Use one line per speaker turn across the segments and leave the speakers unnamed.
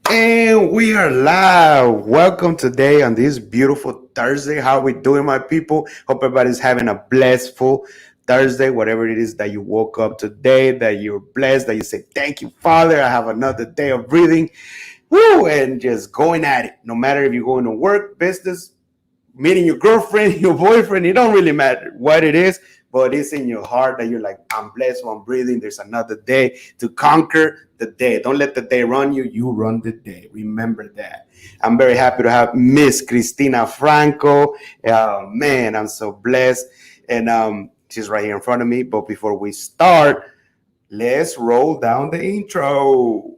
And we are live. Welcome today on this beautiful Thursday. How are we doing, my people? Hope everybody's having a blessful Thursday, whatever it is that you woke up today, that you're blessed, that you say, thank you, Father. I have another day of breathing. Woo! And just going at it. No matter if you're going to work, business, meeting your girlfriend, your boyfriend, it don't really matter what it is, but it's in your heart that you're like, I'm blessed, I'm breathing. There's another day to conquer the day. Don't let the day run you. You run the day. Remember that. I'm very happy to have Miss Cristina Franco. Man, I'm so blessed. And she's right here in front of me. But before we start, let's roll down the intro.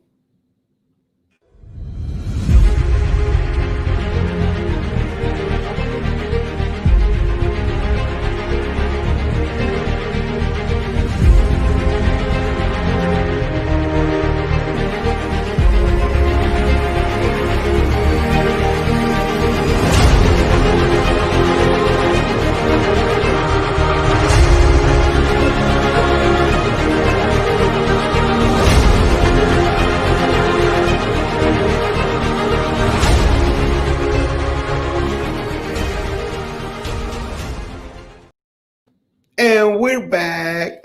And we're back.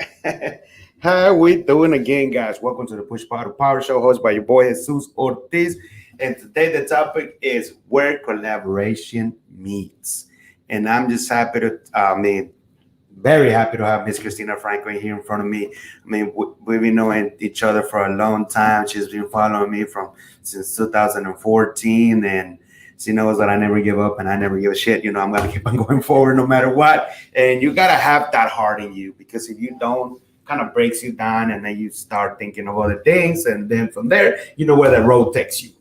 How we doing again, guys? Welcome to the Push Power Show, hosted by your boy Jesus Ortiz. And today the topic is where collaboration meets. And I'm just happy to, very happy to have Miss Cristina Franco here in front of me. I mean, we've been knowing each other for a long time. She's been following me since 2014, and she knows that I never give up and I never give a shit. I'm gonna keep on going forward no matter what. And you gotta have that heart in you, because if you don't, kind of breaks you down, and then you start thinking of other things, and then from there, you know where the road takes you.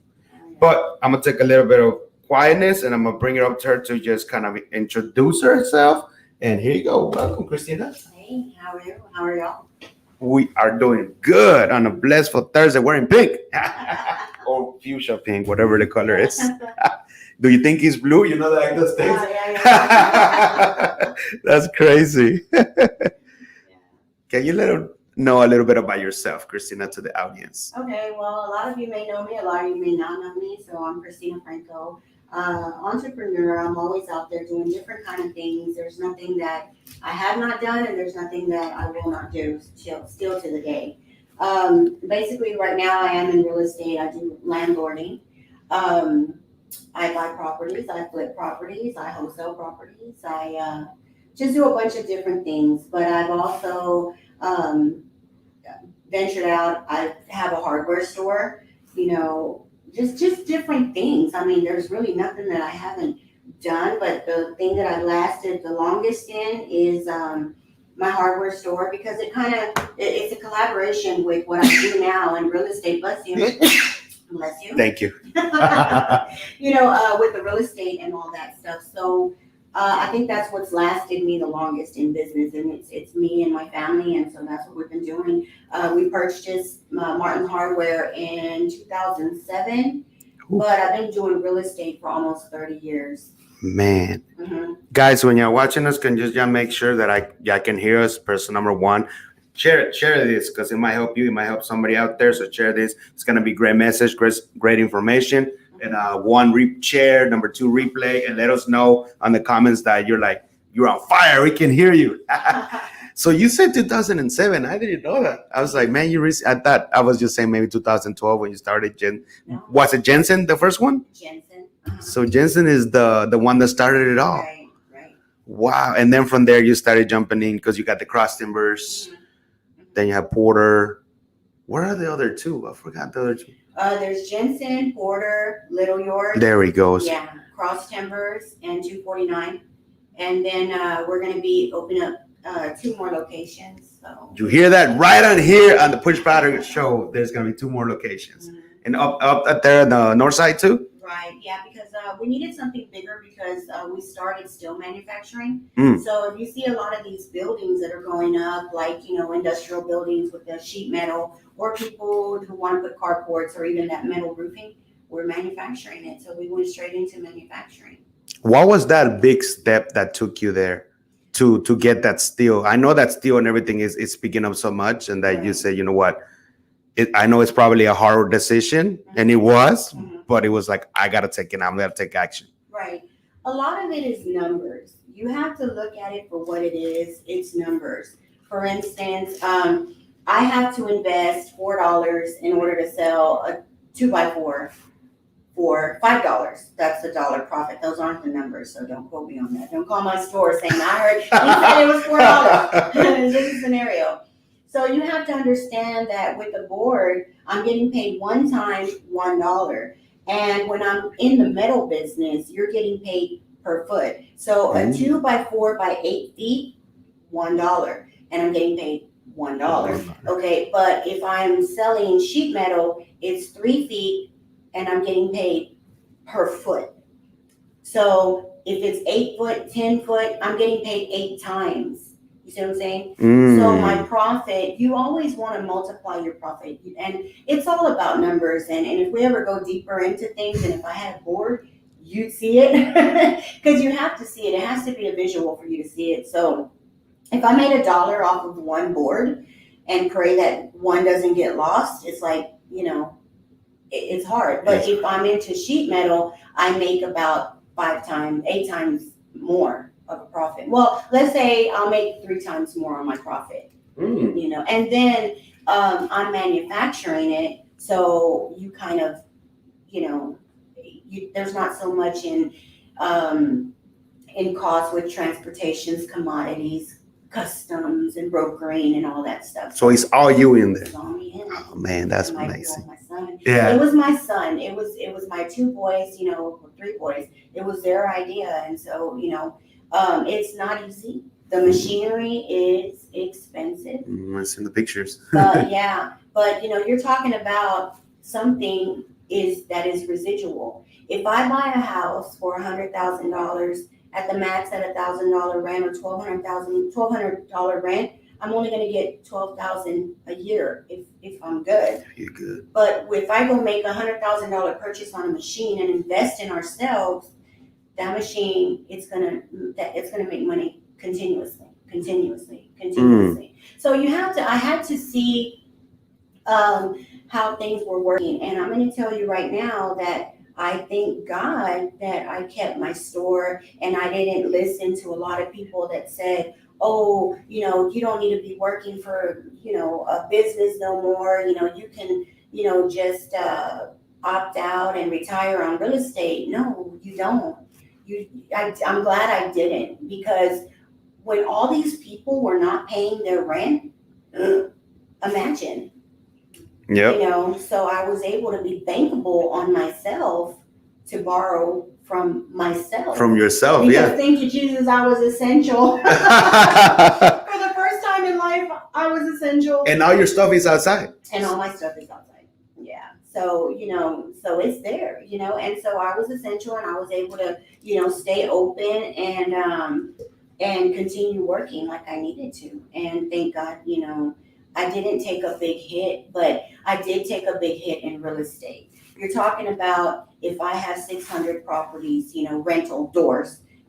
But I'm gonna take a little bit of quietness, and I'm gonna bring it up to her to just kind of introduce herself. And here you go. Welcome, Christina.
Hey, how are you? How are y'all?
We are doing good on a blissful Thursday. We're in pink or fuchsia pink, whatever the color is. Do you think it's blue? You know that like those things.
Yeah.
That's crazy. Can you let them know a little bit about yourself, Christina, to the audience?
Okay, well, a lot of you may know me, a lot of you may not know me. So I'm Cristina Franco, entrepreneur. I'm always out there doing different kind of things. There's nothing that I have not done, and there's nothing that I will not do still to the day. Basically, right now I am in real estate. I do landlording. I buy properties, I flip properties, I wholesale properties, I just do a bunch of different things. But I've also ventured out. I have a hardware store, just different things. I mean, there's really nothing that I haven't done, but the thing that I've lasted the longest in is my hardware store, because it's a collaboration with what I do now in real estate. Bless you. Bless you.
Thank you.
With the real estate and all that stuff. So I think that's what's lasted me the longest in business, and it's me and my family, and so that's what we've been doing. We purchased Martin Hardware in 2007, but I've been doing real estate for almost 30 years.
Man. Guys, when you're watching us, can just make sure that I can hear us. Person number one, share this, because it might help you, it might help somebody out there. So share this. It's gonna be great message, great information. And one share, number two replay, and let us know on the comments that you're on fire. We can hear you. So you said 2007. I didn't know that. I was like, man, I thought I was just saying maybe 2012 when you started.
No.
Was it Jensen, the first one?
Jensen.
So Jensen is the one that started it all.
Right.
Wow. And then from there you started jumping in, because you got the cross timbers. Then you have Porter. Where are the other two? I forgot the other two.
There's Jensen, Porter, Little York.
There he goes.
Yeah, Cross Timbers and 249. And then we're going to be opening up 2 more locations. So
You hear that right on here on the Push Powder Show. There's going to be 2 more locations. And up there on the north side too?
Right, yeah, because we needed something bigger, because we started steel manufacturing. So if you see a lot of these buildings that are going up, like, industrial buildings with the sheet metal, or people who want to put carports or even that metal roofing, we're manufacturing it. So we went straight into manufacturing.
What was that big step that took you there to get that steel? I know that steel and everything is picking up so much, and that you say, you know what, I know it's probably a hard decision, and it was,
Mhm.
but it was like, I got to take it. I'm going to take action.
Right. A lot of it is numbers. You have to look at it for what it is. It's numbers. For instance, I have to invest $4 in order to sell a 2x4 for $5. That's the dollar profit. Those aren't the numbers, so don't quote me on that. Don't call my store saying I heard he said it was $4. This is a scenario. So you have to understand that with the board, I'm getting paid one time $1. And when I'm in the metal business, you're getting paid per foot. So a 2x4 by 8 feet, $1. And I'm getting paid $1. Okay, but if I'm selling sheet metal, it's 3 feet and I'm getting paid per foot. So if it's 8 foot, 10 foot, I'm getting paid 8 times. You see what I'm saying? So my profit, you always want to multiply your profit. And it's all about numbers. And if we ever go deeper into things, and if I had a board, you'd see it. Because you have to see it. It has to be a visual for you to see it. So if I made $1 off of one board and pray that one doesn't get lost, it's like, it's hard. But if I'm into sheet metal, I make about 8 times more of a profit. Well, let's say I'll make 3 times more on my profit, and then I'm manufacturing it. So you kind of, there's not so much in cost with transportations, commodities, customs, and brokering and all that stuff.
So it's all you in there.
It's all me in.
Oh man, that's amazing.
My son.
Yeah.
It was my son. It was my 2 boys, 3 boys. It was their idea. And so, it's not easy. The machinery is expensive.
I've seen the pictures.
Yeah. But you're talking about something that is residual. If I buy a house for $100,000 at the max at $1,000 rent or $1,200 rent, I'm only going to get $12,000 a year if I'm good.
You're good.
But if I go make $100,000 purchase on a machine and invest in ourselves, that machine it's gonna make money continuously. So I had to see how things were working, and I'm going to tell you right now that I thank God that I kept my store and I didn't listen to a lot of people that said, oh, you don't need to be working for, a business no more. You can, just opt out and retire on real estate. No, you don't. I'm glad I didn't, because when all these people were not paying their rent, imagine.
Yep.
So I was able to be bankable on myself to borrow from myself.
From yourself,
because thank you, Jesus, I was essential. For the first time in life, I was essential.
And all your stuff is outside.
And all my stuff is outside. Yeah. So, so it's there, and so I was essential and I was able to, stay open and continue working like I needed to. And thank God, I didn't take a big hit, but I did take a big hit in real estate. You're talking about if I have 600 properties,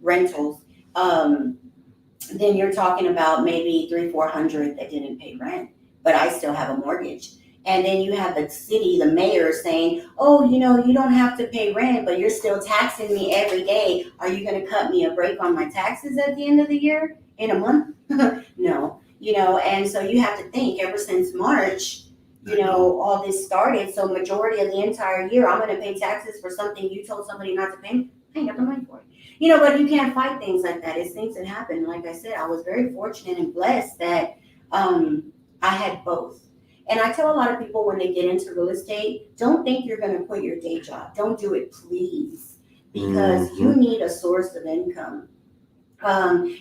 rentals, then you're talking about maybe 300-400 that didn't pay rent, but I still have a mortgage. And then you have the city, the mayor saying, oh, you don't have to pay rent, but you're still taxing me every day. Are you going to cut me a break on my taxes at the end of the year, in a month? No. And so you have to think, ever since March, all this started. So majority of the entire year, I'm going to pay taxes for something you told somebody not to pay. I ain't got the money for it. But you can't fight things like that. It's things that happen. Like I said, I was very fortunate and blessed that I had both. And I tell a lot of people when they get into real estate, don't think you're going to quit your day job. Don't do it, please, because you need a source of income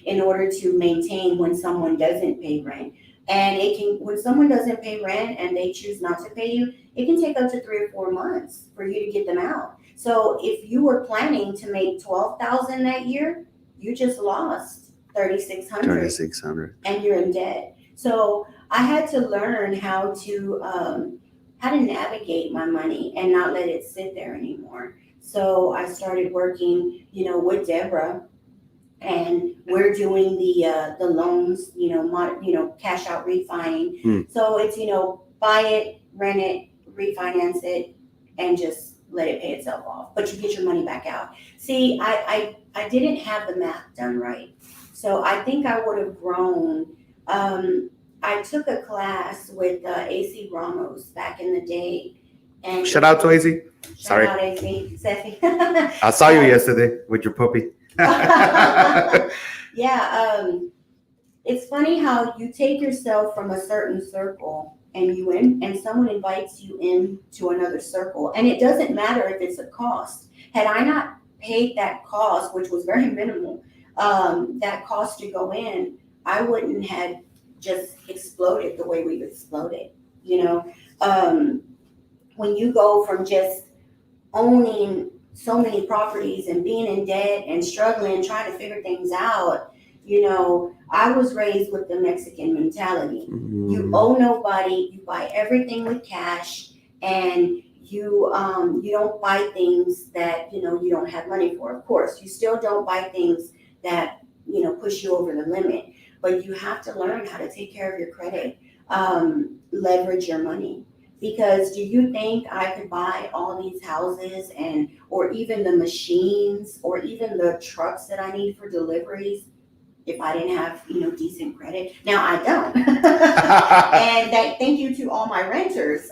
in order to maintain when someone doesn't pay rent. And when someone doesn't pay rent and they choose not to pay you, it can take up to 3 or 4 months for you to get them out. So if you were planning to make $12,000 that year, you just lost $3,600. And you're in debt. So I had to learn how to navigate my money and not let it sit there anymore. So I started working, with Deborah. And we're doing the loans, cash out refining. So it's, buy it, rent it, refinance it, and just let it pay itself off. But you get your money back out. See, I didn't have the math done right. So I think I would have grown. I took a class with AC Ramos back in the day. And
Shout out to AC. Sorry.
Shout out AC. Seffy.
I saw you yesterday with your puppy.
Yeah, it's funny how you take yourself from a certain circle and and someone invites you into another circle, and it doesn't matter if it's a cost. Had I not paid that cost, which was very minimal, that cost to go in, I wouldn't have just exploded the way we've exploded. You know, when you go from just owning so many properties and being in debt and struggling, trying to figure things out. I was raised with the Mexican mentality. You owe nobody, you buy everything with cash, and you don't buy things that you don't have money for. Of course, you still don't buy things that push you over the limit, but you have to learn how to take care of your credit, leverage your money. Because do you think I could buy all these houses or even the machines or even the trucks that I need for deliveries if I didn't have, decent credit? Now I don't. And thank you to all my renters,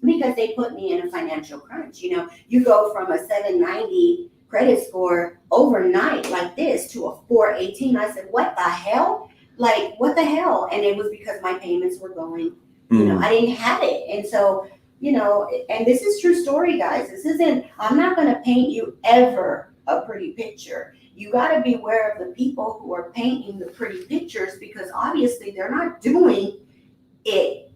because they put me in a financial crunch. You go from a 790 credit score overnight like this to a 418. I said, what the hell? Like, what the hell? And it was because my payments were going. I didn't have it. And so, and this is true story, guys. I'm not going to paint you ever a pretty picture. You got to be aware of the people who are painting the pretty pictures, because obviously they're not doing it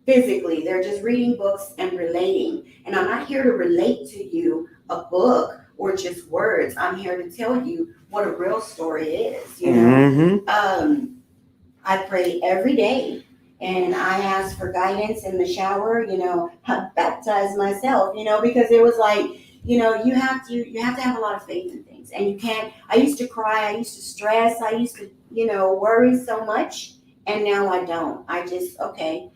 physically. They're just reading books and relating. And I'm not here to relate to you a book or just words. I'm here to tell you what a real story is. I pray every day. And I asked for guidance in the shower, I baptized myself, because it was like, you have to have a lot of faith in things. And you can't, I used to cry, I used to stress, I used to, worry so much. And now I don't. I just, okay,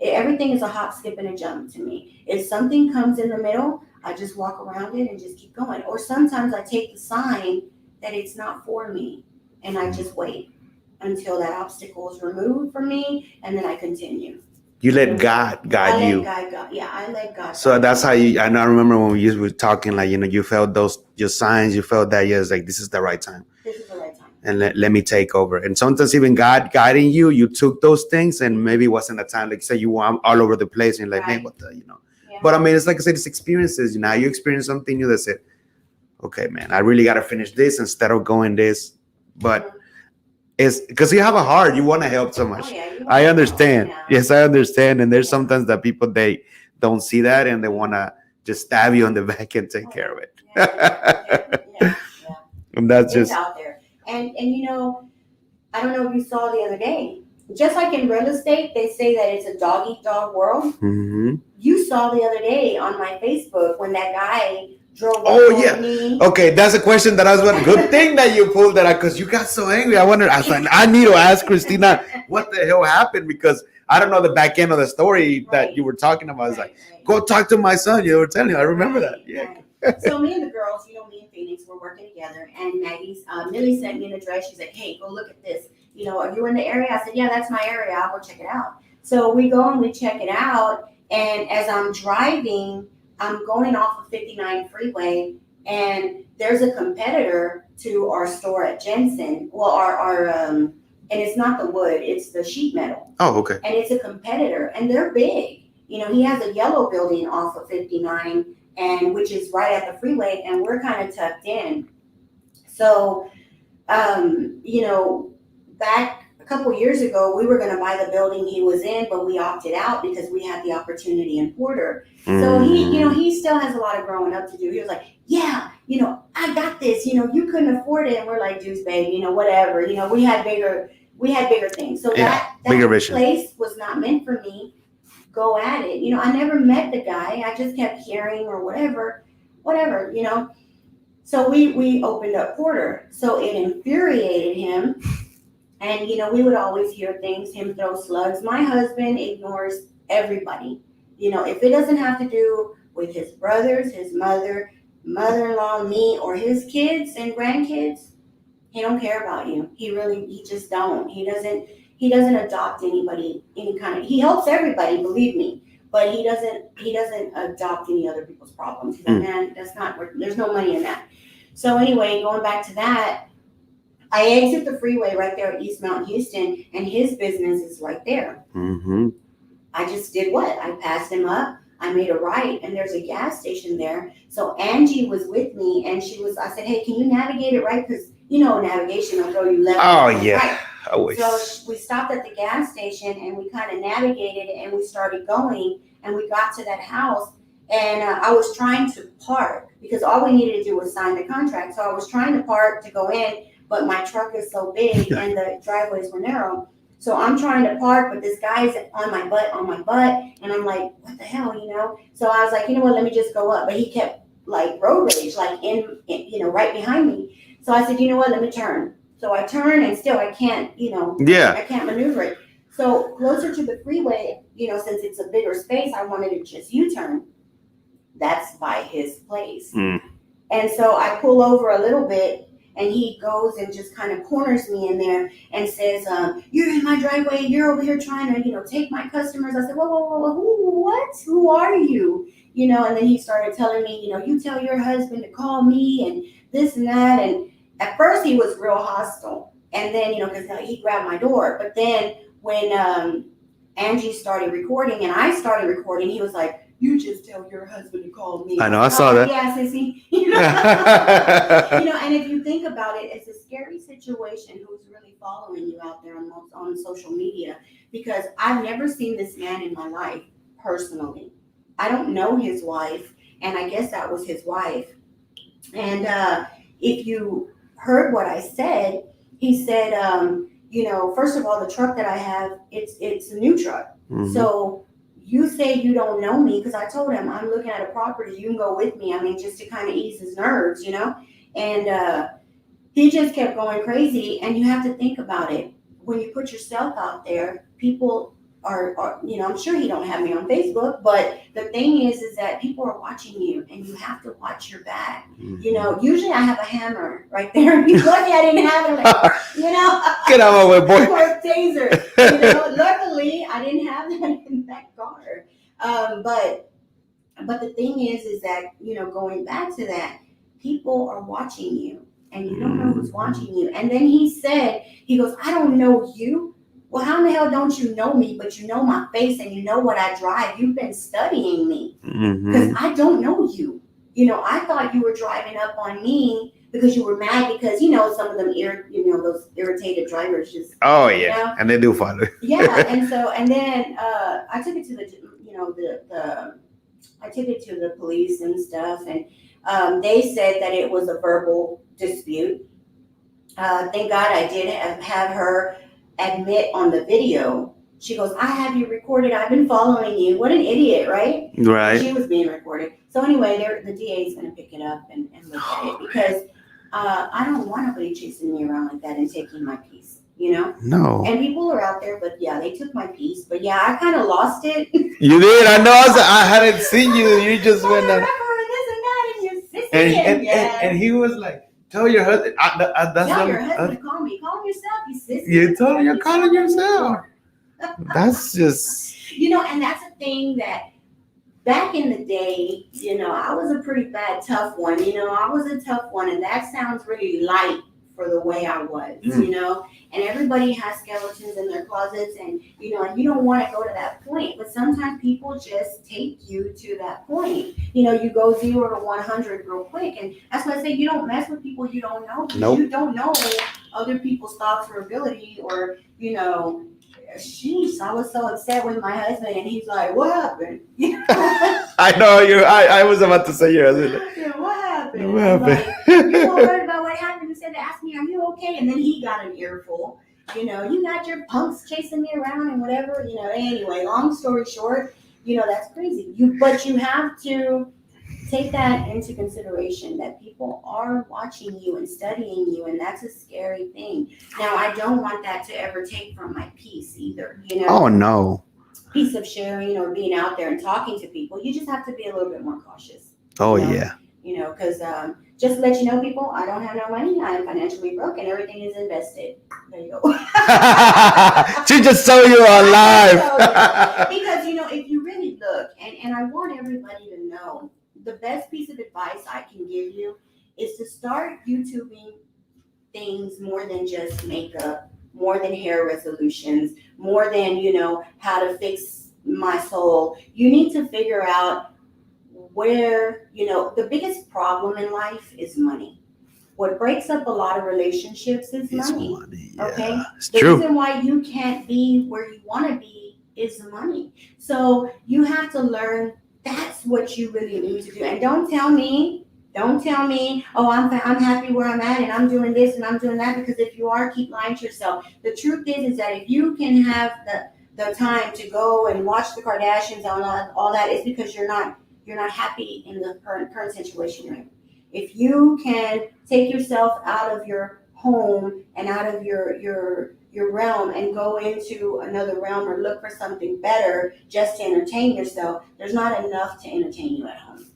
everything is a hop, skip, and a jump to me. If something comes in the middle, I just walk around it and just keep going. Or sometimes I take the sign that it's not for me and I just wait until that obstacle is removed from me, and then I continue.
You let God guide you.
I let God.
So that's how you. I know. I remember when we were talking, like you felt your signs. You felt that like this is the right time.
This is the right time.
And let me take over. And sometimes even God guiding you, you took those things, and maybe it wasn't the time. Like say you were all over the place, and you're like, man, what the, Yeah. But I mean, it's like I said, it's experiences. Now you experience something new that said, okay, man, I really got to finish this instead of going this, but. It's because you have a heart. You want to help so much. I understand. Yes, I understand. And there's sometimes that people, they don't see that and they want to just stab you on the back and take care of it. And that's
it's out there. And I don't know if you saw the other day, just like in real estate, they say that it's a dog eat dog world.
Mm-hmm.
You saw the other day on my Facebook when that guy drove up
on me. Okay, that's a question that I was wondering. Good thing that you pulled that out, because you got so angry. I was like, I need to ask Christina what the hell happened, because I don't know the back end of the story that you were talking about. I was like, go talk to my son. You were telling me. I remember that. Yeah.
So me and the girls, me and Phoenix, we're working together, and Millie sent me an address. She's like, hey, go look at this. Are you in the area? I said, yeah, that's my area. I'll go check it out. So we go and we check it out, and as I'm driving, I'm going off of 59 freeway, and there's a competitor to our store at Jensen. Well, our and it's not the wood, it's the sheet metal.
Oh, okay.
And it's a competitor, and they're big. He has a yellow building off of 59, and which is right at the freeway, and we're kind of tucked in. So, back a couple years ago, we were going to buy the building he was in, but we opted out because we had the opportunity in Porter. So he still has a lot of growing up to do. He was like, yeah, I got this, you couldn't afford it. And we're like, dudes, babe, whatever, we had bigger things. So that place was not meant for me. Go at it. I never met the guy. I just kept hearing or whatever. So we opened up Porter. So it infuriated him. And, we would always hear things, him throw slugs. My husband ignores everybody. If it doesn't have to do with his brothers, his mother-in-law, me, or his kids and grandkids, he don't care about you. He just don't. He doesn't adopt anybody, any kind of, he helps everybody, believe me, but he doesn't adopt any other people's problems. He's like, man, that's not, there's no money in that. So anyway, going back to that, I exit the freeway right there at East Mount Houston, and his business is right there.
Mm-hmm.
I just did what? I passed him up. I made a right, and there's a gas station there. So Angie was with me, and I said, hey, can you navigate it right? Because, navigation will throw you left.
Oh,
and
yeah.
right.
Always.
So we stopped at the gas station, and we kind of navigated it, and we started going, and we got to that house, and I was trying to park because all we needed to do was sign the contract. So I was trying to park to go in, but my truck is so big and the driveways were narrow. So I'm trying to park, but this guy's on my butt, and I'm like, what the hell, So I was like, you know what, let me just go up. But he kept like road rage, like in right behind me. So I said, you know what, let me turn. So I turn, and still I can't, I can't maneuver it. So closer to the freeway, since it's a bigger space, I wanted to just U-turn. That's by his place. And so I pull over a little bit, and he goes and just kind of corners me in there and says, you're in my driveway. You're over here trying to, take my customers. I said, whoa, what? Who are you? And then he started telling me, you tell your husband to call me and this and that. And at first he was real hostile. And then, because he grabbed my door. But then when Angie started recording and I started recording, he was like, you just tell your husband to call me.
I know, I saw that.
Yeah, sissy. And if you think about it, it's a scary situation who's really following you out there on social media, because I've never seen this man in my life personally. I don't know his wife, and I guess that was his wife. And if you heard what I said, he said, first of all, the truck that I have, it's a new truck. Mm-hmm. So you say you don't know me, because I told him I'm looking at a property. You can go with me. I mean, just to kind of ease his nerves, And he just kept going crazy. And you have to think about it. When you put yourself out there, people are I'm sure he don't have me on Facebook, but the thing is that people are watching you, and you have to watch your back. Mm-hmm. Usually I have a hammer right there. He's lucky I didn't have it.
Get out of my way, boy.
Or a taser. Luckily I didn't have that in that car. But the thing is that, going back to that, people are watching you, and you don't know who's watching you. And then he goes, I don't know you. Well, how in the hell don't you know me, but you know my face and you know what I drive? You've been studying me, because I don't know you. I thought you were driving up on me because you were mad because, some of them, those irritated drivers just.
Oh, yeah. And they do follow.
Yeah. And then I took it to I took it to the police and stuff. And they said that it was a verbal dispute. Thank God I did have her admit on the video. She goes, I have you recorded. I've been following you. What an idiot, right?
Right.
She was being recorded. So anyway, the DA is going to pick it up and look at it, because I don't want nobody chasing me around like that and taking my piece, No. And people are out there, but yeah, they took my piece. But yeah, I kind of lost it. You
did? I know. I hadn't seen you. You just went down. And he was like, tell your husband.
Tell your husband to call me. Call him yourself, you sissy.
You told him you're calling yourself. That's just.
And that's a thing that back in the day, I was a pretty bad, tough one. I was a tough one, and that sounds really light for the way I was, and everybody has skeletons in their closets, and and you don't want to go to that point, but sometimes people just take you to that point. You go 0 to 100 real quick, and that's why I say you don't mess with people you don't know. Nope. You don't know other people's thoughts or ability, or sheesh, I was so upset with my husband, and he's like, what happened?
I know I was about to say your husband.
What happened?
What happened?
Like, you were worried about what happened. You said to ask me, are you okay? And then he got an earful. You got your punks chasing me around and whatever. Anyway, long story short, that's crazy. But you have to take that into consideration, that people are watching you and studying you, and that's a scary thing. Now, I don't want that to ever take from my peace either.
Oh, no.
piece of sharing or being out there and talking to people. You just have to be a little bit more cautious.
Oh,
You know,
yeah.
because just to let you know, people, I don't have no money. I am financially broke, and everything is invested. There you go.
She just saw you on live.
Because if you really look, and I want everybody to know, the best piece of advice I can give you is to start YouTubing things more than just makeup, more than hair resolutions, more than how to fix my soul. You need to figure out where the biggest problem in life is money. What breaks up a lot of relationships is
It's
money.
money. Yeah,
Okay,
it's
the
true.
reason why you can't be where you want to be is the money. So you have to learn that's what you really need to do. And don't tell me, oh, I'm happy where I'm at and I'm doing this and I'm doing that, because if you are, keep lying to yourself. The truth is that if you can have the time to go and watch the Kardashians and all that, it's because you're not happy in the current situation you're in. If you can take yourself out of your home and out of your realm and go into another realm or look for something better just to entertain yourself, there's not enough to entertain you at home.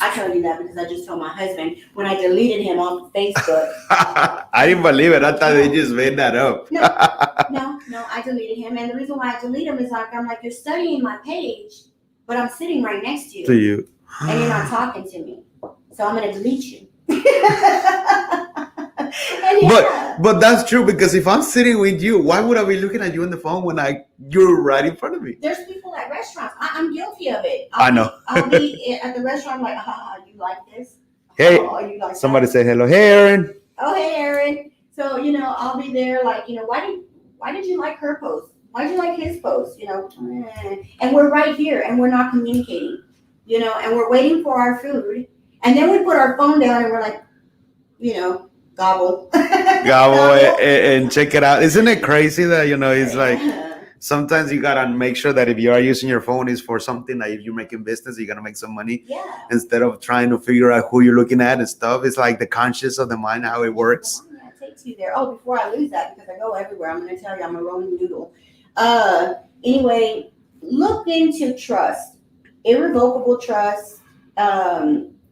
I tell you that because I just told my husband when I deleted him off Facebook.
I didn't believe it. I thought they just made that up.
No, I deleted him. And the reason why I delete him is I'm like, you're studying my page, but I'm sitting right next to you. And you're not talking to me. So I'm going to delete you.
But that's true, because if I'm sitting with you, why would I be looking at you on the phone when you're right in front of me?
There's people at restaurants. I'm guilty of it.
I know.
I'll be at the restaurant like, you like this?
Hey,
You like
somebody
that?
say hello. Hey, Aaron.
Oh, hey, Aaron. So, I'll be there like, why did you like her post? Why did you like his post? And we're right here and we're not communicating, and we're waiting for our food. And then we put our phone down and we're like, gobble.
Gobble and check it out. Isn't it crazy that, it's like sometimes you gotta make sure that if you are using your phone is for something, like if you're making business, you're gonna make some money.
Yeah.
Instead of trying to figure out who you're looking at and stuff. It's like the conscious of the mind, how it works.
Yeah, it takes you there. Oh, before I lose that, because I go everywhere, I'm going to tell you I'm a rolling noodle. Anyway, look into trust, irrevocable trust,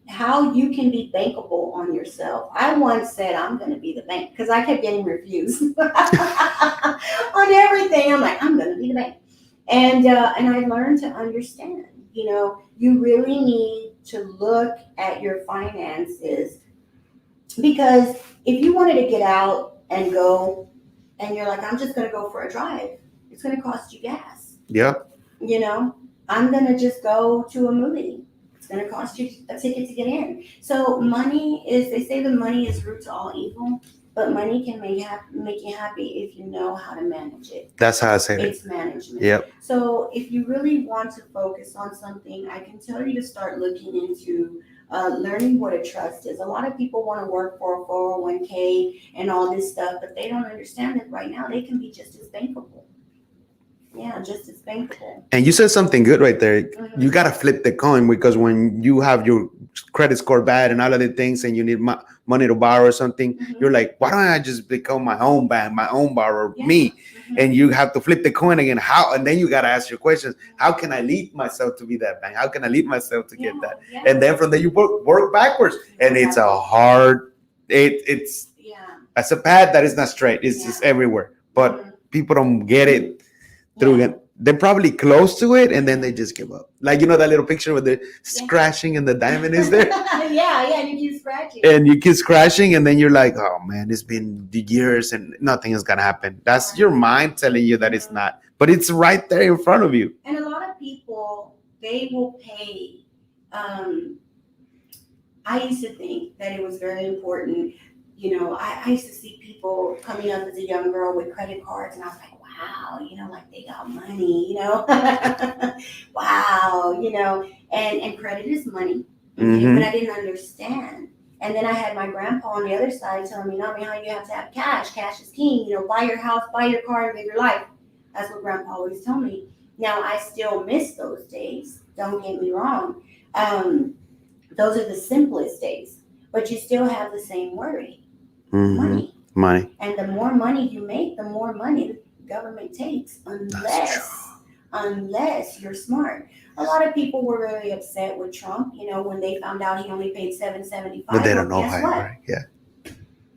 how you can be bankable on yourself. I once said I'm going to be the bank because I kept getting refused on everything. I'm like, I'm going to be the bank. And I learned to understand, you really need to look at your finances, because if you wanted to get out and go and you're like, I'm just going to go for a drive, it's going to cost you gas.
Yep.
I'm going to just go to a movie. It's going to cost you a ticket to get in. So they say the money is root to all evil, but money can make you happy if you know how to manage it.
That's how I say it.
It's management.
Yep.
So if you really want to focus on something, I can tell you to start looking into learning what a trust is. A lot of people want to work for a 401k and all this stuff, but they don't understand that right now they can be just as bankable. Yeah, just as bankable.
And you said something good right there.
Mm-hmm.
You got to flip the coin, because when you have your credit score bad and all of the things and you need money to borrow or something,
Mm-hmm.
you're like, why don't I just become my own bank, my own borrower, me?
Mm-hmm.
And you have to flip the coin again. How? And then you got to ask your questions. How can I lead myself to be that bank? How can I lead myself to get that?
Yeah.
And then from there you work backwards. And it's a hard, it's a path that is not straight. It's just everywhere. But people don't get it through it. They're probably close to it, and then they just give up. Like, that little picture where they're scratching and the diamond is there.
And you keep scratching.
And you keep scratching, and then you're like, oh man, it's been years and nothing is gonna happen. That's your mind telling you that it's not, but it's right there in front of you.
And a lot of people, they will pay. I used to think that it was very important. I used to see people coming up as a young girl with credit cards, and I was like, wow, like they got money, wow, and credit is money.
Mm-hmm.
But I didn't understand. And then I had my grandpa on the other side telling me, no, you have to have cash. Cash is king. Buy your house, buy your car, live your life. That's what grandpa always told me. Now, I still miss those days. Don't get me wrong. Those are the simplest days. But you still have the same worry.
Mm-hmm. Money.
And the more money you make, the more money the government takes. unless you're smart. A lot of people were really upset with Trump, when they found out he only paid 775.
But they don't know
Guess
how,
what?
right? Yeah.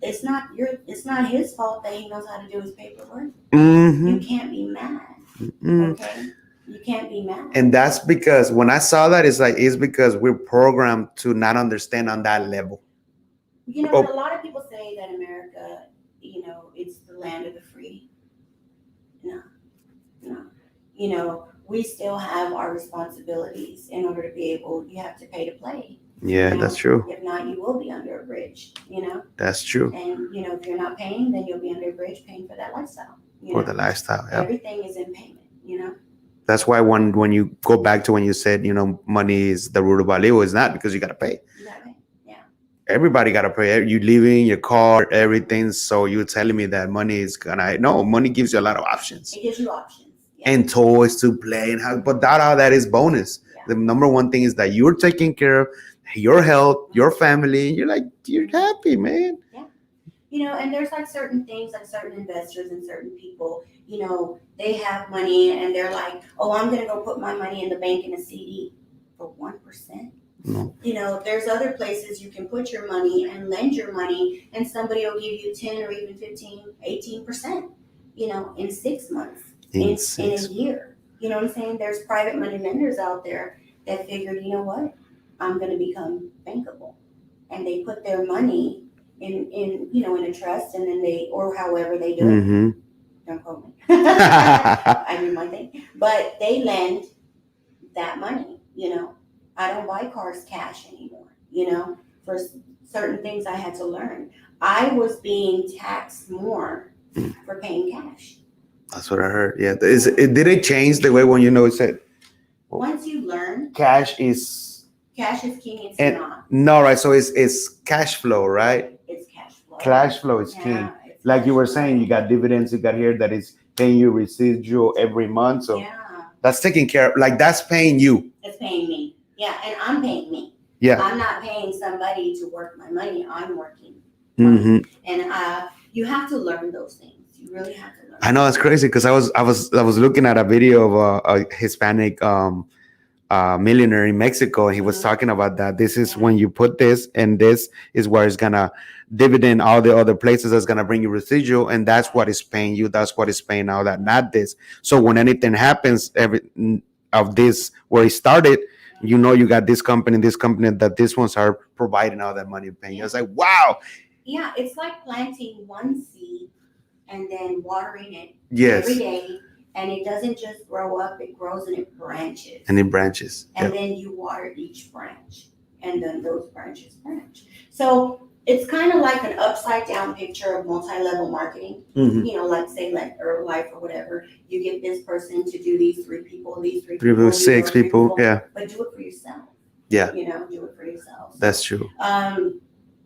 It's not his fault that he knows how to do his paperwork.
Mm-hmm.
You can't be mad.
Mm-hmm.
Okay? You can't be mad.
And that's because when I saw that, it's because we're programmed to not understand on that level.
But a lot of people say that America, it's the land of the free. No. We still have our responsibilities in order to be able, you have to pay to play.
Yeah, that's true.
If not, you will be under a bridge,
That's true.
And, if you're not paying, then you'll be under a bridge paying for that lifestyle.
For the lifestyle, yeah.
Everything is in payment,
That's why when you go back to when you said, money is the root of all evil, it's not, because you got to pay.
You gotta pay, yeah.
Everybody got to pay. You living, your car, everything. So you're telling me that money is no, money gives you a lot of options.
It gives you options. Yeah.
And toys to play and how, but that is bonus. Yeah. The number one thing is that you're taking care of your health, your family. You're happy, man.
Yeah. And there's certain things, certain investors and certain people, they have money and they're like, oh, I'm going to go put my money in the bank in a CD for 1%.
No.
There's other places you can put your money and lend your money and somebody will give you 10 or even 15, 18%, in 6 months. In a year. You know what I'm saying? There's private money lenders out there that figured, you know what? I'm going to become bankable. And they put their money in a trust and then or however they do
mm-hmm.
it. Don't quote me. I do my thing. But they lend that money, I don't buy cars cash anymore, For certain things I had to learn. I was being taxed more for paying cash.
That's what I heard. Yeah. Did it change the way when it said?
Once you learn.
Cash is
king. It's not.
No, right. So it's cash flow, right?
It's cash flow.
Cash flow is king. Like you were saying, you got dividends, you got here that is paying you residual every month. So that's taking care of, that's paying you.
It's paying me. Yeah. And I'm paying me.
Yeah.
I'm not paying somebody to work my money. I'm working.
Mm-hmm.
And you have to learn those things. You really have to learn.
I know that's crazy because I was looking at a video of a Hispanic millionaire in Mexico, and he was talking about that. This is when you put this, and this is where it's gonna dividend all the other places that's gonna bring you residual, and that's what is paying you. That's what is paying all that, not this. So when anything happens, every of this where it started, you got this company that these ones are providing all that money paying you. I was like, wow.
Yeah, it's like planting one seed and then watering it every day, and it doesn't just grow up, it grows and it branches.
And it branches.
And then you water each branch, and then those branches branch. So it's kind of like an upside down picture of multi-level marketing.
Mm-hmm.
Say like Herbalife or whatever. You get this person to do these three people,
six people, yeah.
But do it for yourself.
Yeah.
Do it for yourself. So,
that's true.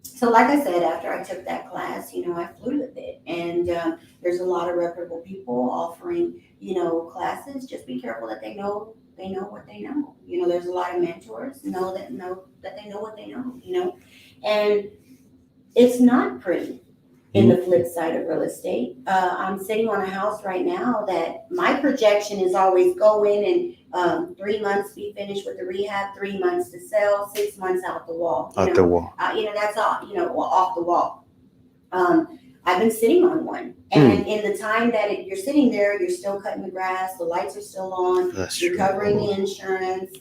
So like I said, after I took that class, I flew with it. And there's a lot of reputable people offering, classes. Just be careful that they know what they know. There's a lot of mentors know that they know what they know, and it's not pretty in the flip side of real estate. I'm sitting on a house right now that my projection is always go in and 3 months be finished with the rehab, 3 months to sell, 6 months out the wall.
The wall.
That's all, off the wall. I've been sitting on one. And in the time that you're sitting there, you're still cutting the grass, the lights are still on, you're covering the insurance,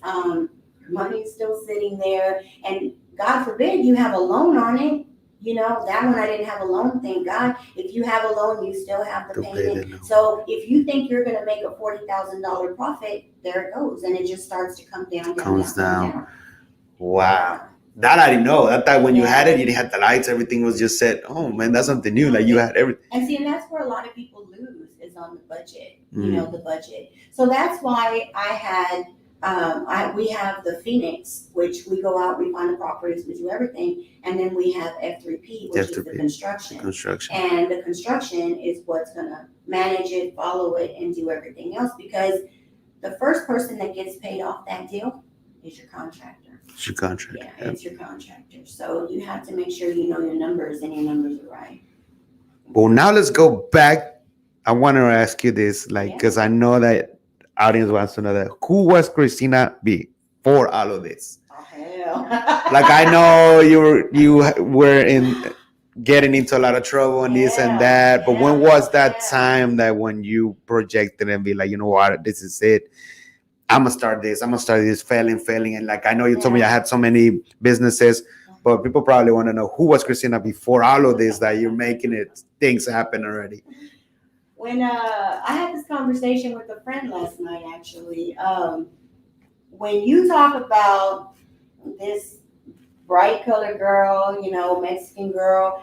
money's still sitting there. And God forbid you have a loan on it. That one I didn't have a loan, thank God. If you have a loan, you still have the payment. So if you think you're going to make a $40,000 profit, there it goes. And it just starts to come down. Down.
Wow. That I didn't know. That when you had it, you had the lights, everything was just set. Oh man, that's something new. Like you had everything.
And see, and that's where a lot of people lose is on the budget. The budget. So that's why I had we have the Phoenix, which we go out, we find the properties, we do everything, and then we have F3P, which is the construction. And the construction is what's gonna manage it, follow it, and do everything else, because the first person that gets paid off that deal is your contractor.
It's your contractor.
Yeah, it's your contractor. So you have to make sure you know your numbers and your numbers are right.
Well, now let's go back. I want to ask you this, because I know that audience wants to know that. Who was Christina before all of this?
Oh hell!
Like I know you were in getting into a lot of trouble and this and that, but when was that time that when you projected and be like, you know what, this is it? I'm gonna start this, failing, and like I know you told me I had so many businesses, but people probably want to know who was Christina before all of this that you're making it things happen already.
When I had this conversation with a friend last night, actually, when you talk about this bright colored girl, Mexican girl,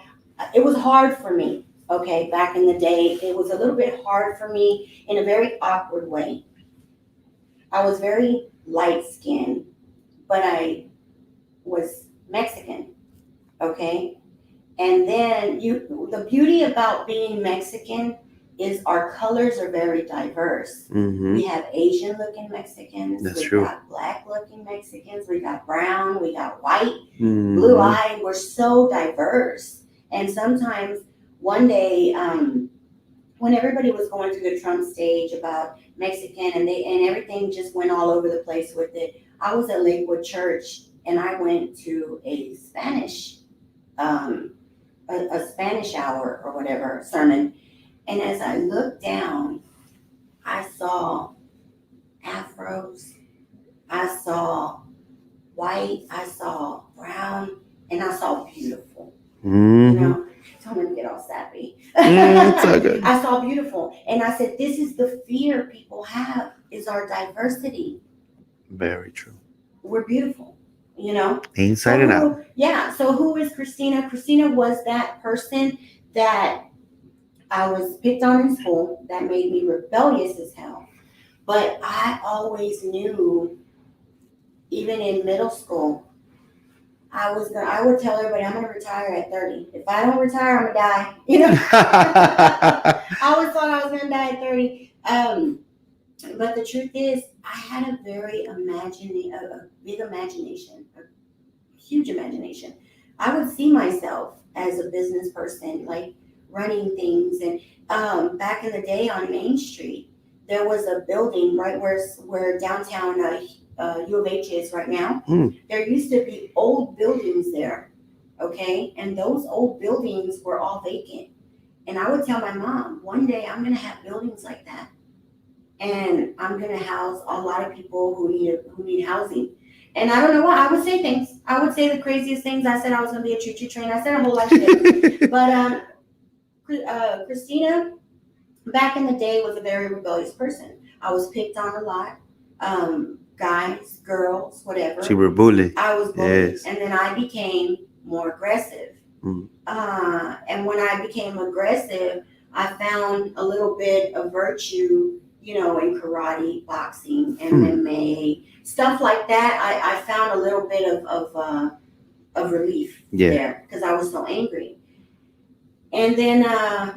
it was hard for me. Okay, back in the day, it was a little bit hard for me in a very awkward way. I was very light skinned, but I was Mexican. Okay, and then the beauty about being Mexican is our colors are very diverse.
Mm-hmm.
We have Asian looking Mexicans.
That's
we
true.
got black looking Mexicans. We got brown. We got white,
Mm-hmm.
blue eyed. We're so diverse. And sometimes one day, when everybody was going through the Trump stage about Mexican and everything just went all over the place with it, I was at Lakewood Church and I went to a Spanish a Spanish hour or whatever sermon. And as I looked down, I saw afros, I saw white, I saw brown, and I saw beautiful.
Mm-hmm.
Don't let me get all sappy.
It's so good.
I saw beautiful. And I said, this is the fear people have, is our diversity.
Very true.
We're beautiful.
Inside and out.
Yeah. So who is Christina? Christina was that person that I was picked on in school that made me rebellious as hell. But I always knew, even in middle school, I would tell everybody I'm gonna retire at 30. If I don't retire, I'm gonna die. I always thought I was gonna die at 30. But the truth is, I had a very big imagination, a huge imagination. I would see myself as a business person, like running things. And back in the day on Main Street, there was a building right where downtown U of H is right now. There used to be old buildings there, okay? And those old buildings were all vacant. And I would tell my mom, one day I'm gonna have buildings like that. And I'm gonna house a lot of people who need housing. And I don't know why, I would say things. I would say the craziest things. I said I was gonna be a choo-choo train. I said a whole lot of shit. But Christina, back in the day, was a very rebellious person. I was picked on a lot. Guys, girls, whatever.
She were bullied.
I was bullied.
Yes.
And then I became more aggressive. And when I became aggressive, I found a little bit of virtue, in karate, boxing, MMA, stuff like that. I found a little bit of relief there because I was so angry. And then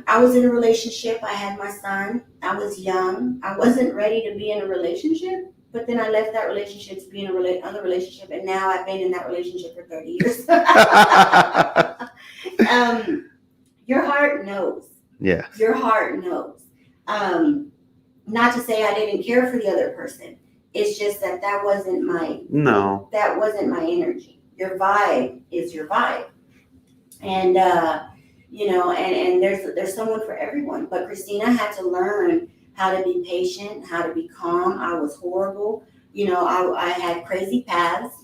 I was in a relationship. I had my son. I was young. I wasn't ready to be in a relationship. But then I left that relationship to be in another relationship. And now I've been in that relationship for 30 years. Your heart knows.
Yeah.
Your heart knows. Not to say I didn't care for the other person. It's just that wasn't my energy. Your vibe is your vibe. And, and there's someone for everyone. But Christina had to learn how to be patient, how to be calm. I was horrible. I had crazy paths,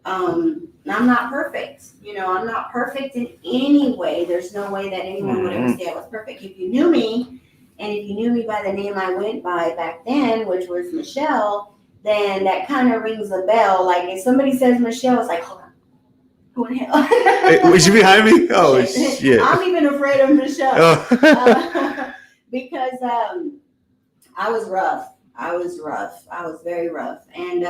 I'm not perfect. I'm not perfect in any way. There's no way that anyone would ever say I was perfect. If you knew me, and if you knew me by the name I went by back then, which was Michelle, then that kind of rings a bell. Like if somebody says Michelle, it's like, hold on. Who in hell?
Was she behind me? Oh, shit.
I'm even afraid of Michelle. Because I was rough. I was very rough. And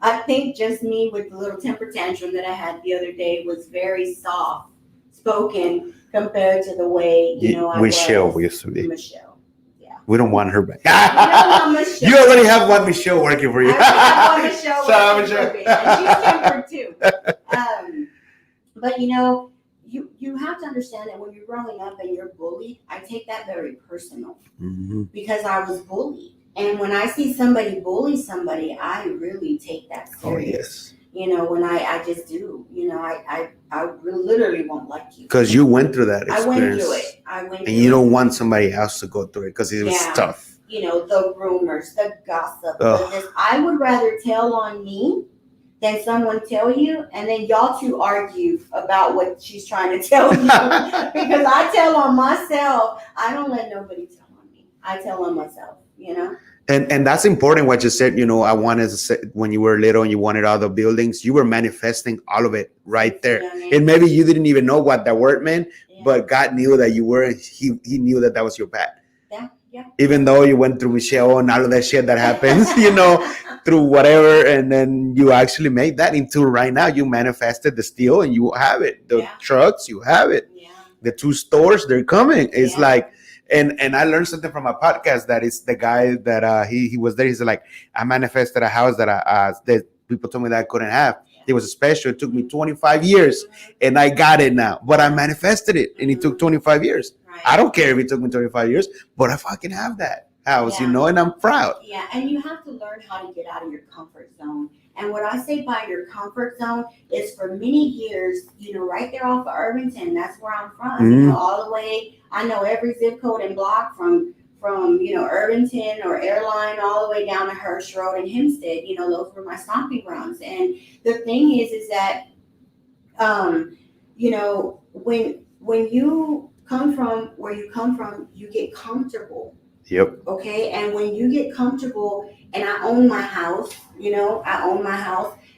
I think just me with the little temper tantrum that I had the other day was very soft spoken compared to the way,
Michelle used to be.
Michelle. Yeah.
We don't want her back.
Don't want Michelle.
You already have one Michelle working for you.
I have one Michelle working for me. And she's tempered too. But you have to understand that when you're growing up and you're bullied, I take that very personal because I was bullied. And when I see somebody bully somebody, I really take that
Oh
serious.
yes.
When I just do, I literally won't like you.
Because you went through that
I went
experience.
through it. I went
And
through
you
it.
don't want somebody else to go through it because it was
Yeah.
tough.
The rumors, the gossip,
Ugh.
this. I would rather tell on me than someone tell you, and then y'all two argue about what she's trying to tell you. Because I tell on myself. I don't let nobody tell on me. I tell on myself.
And that's important what you said. I wanted to say when you were little and you wanted all the buildings, you were manifesting all of it right there. And maybe you didn't even know what that word meant, but God knew that you were. He knew that was your path.
Yeah.
Even though you went through Michelle and all of that shit that happens, through whatever, and then you actually made that into right now. You manifested the steel and you have it. The trucks, you have it.
Yeah.
The 2 stores, they're coming. It's
Yeah.
like, and I learned something from a podcast that is the guy that he was there. He's like, I manifested a house that people told me that I couldn't have. It was special. It took me 25 years and I got it now, but I manifested it and it took 25 years.
Right.
I don't care if it took me 25 years, but I fucking have that house, and I'm proud.
Yeah, and you have to learn how to get out of your comfort zone. And what I say by your comfort zone is for many years, right there off of Irvington, that's where I'm from, all the way, I know every zip code and block from Irvington or Airline all the way down to Hirsch Road and Hempstead. Those were my stomping grounds. And the thing is that, when you come from where you come from, you get comfortable.
Yep.
Okay. And when you get comfortable, and I own my house,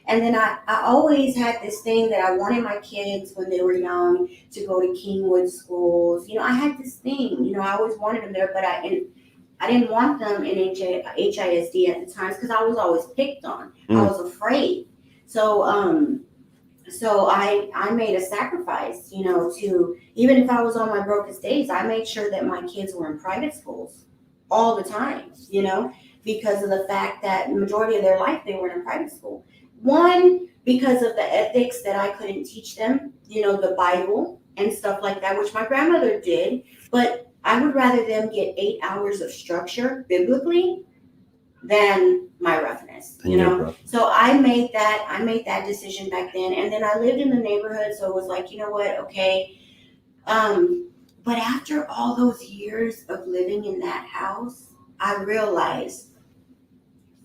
and then I always had this thing that I wanted my kids when they were young to go to Kingwood schools. I had this thing, I always wanted them there, but I didn't want them in HISD at the times because I was always picked on. I was afraid. So I made a sacrifice, to, even if I was on my brokest days, I made sure that my kids were in private schools all the time, because of the fact that the majority of their life they were in private school. One, because of the ethics that I couldn't teach them, the Bible and stuff like that, which my grandmother did, but I would rather them get 8 hours of structure biblically than my roughness, So I made that decision back then. And then I lived in the neighborhood, so it was like, what, okay. But after all those years of living in that house, I realized,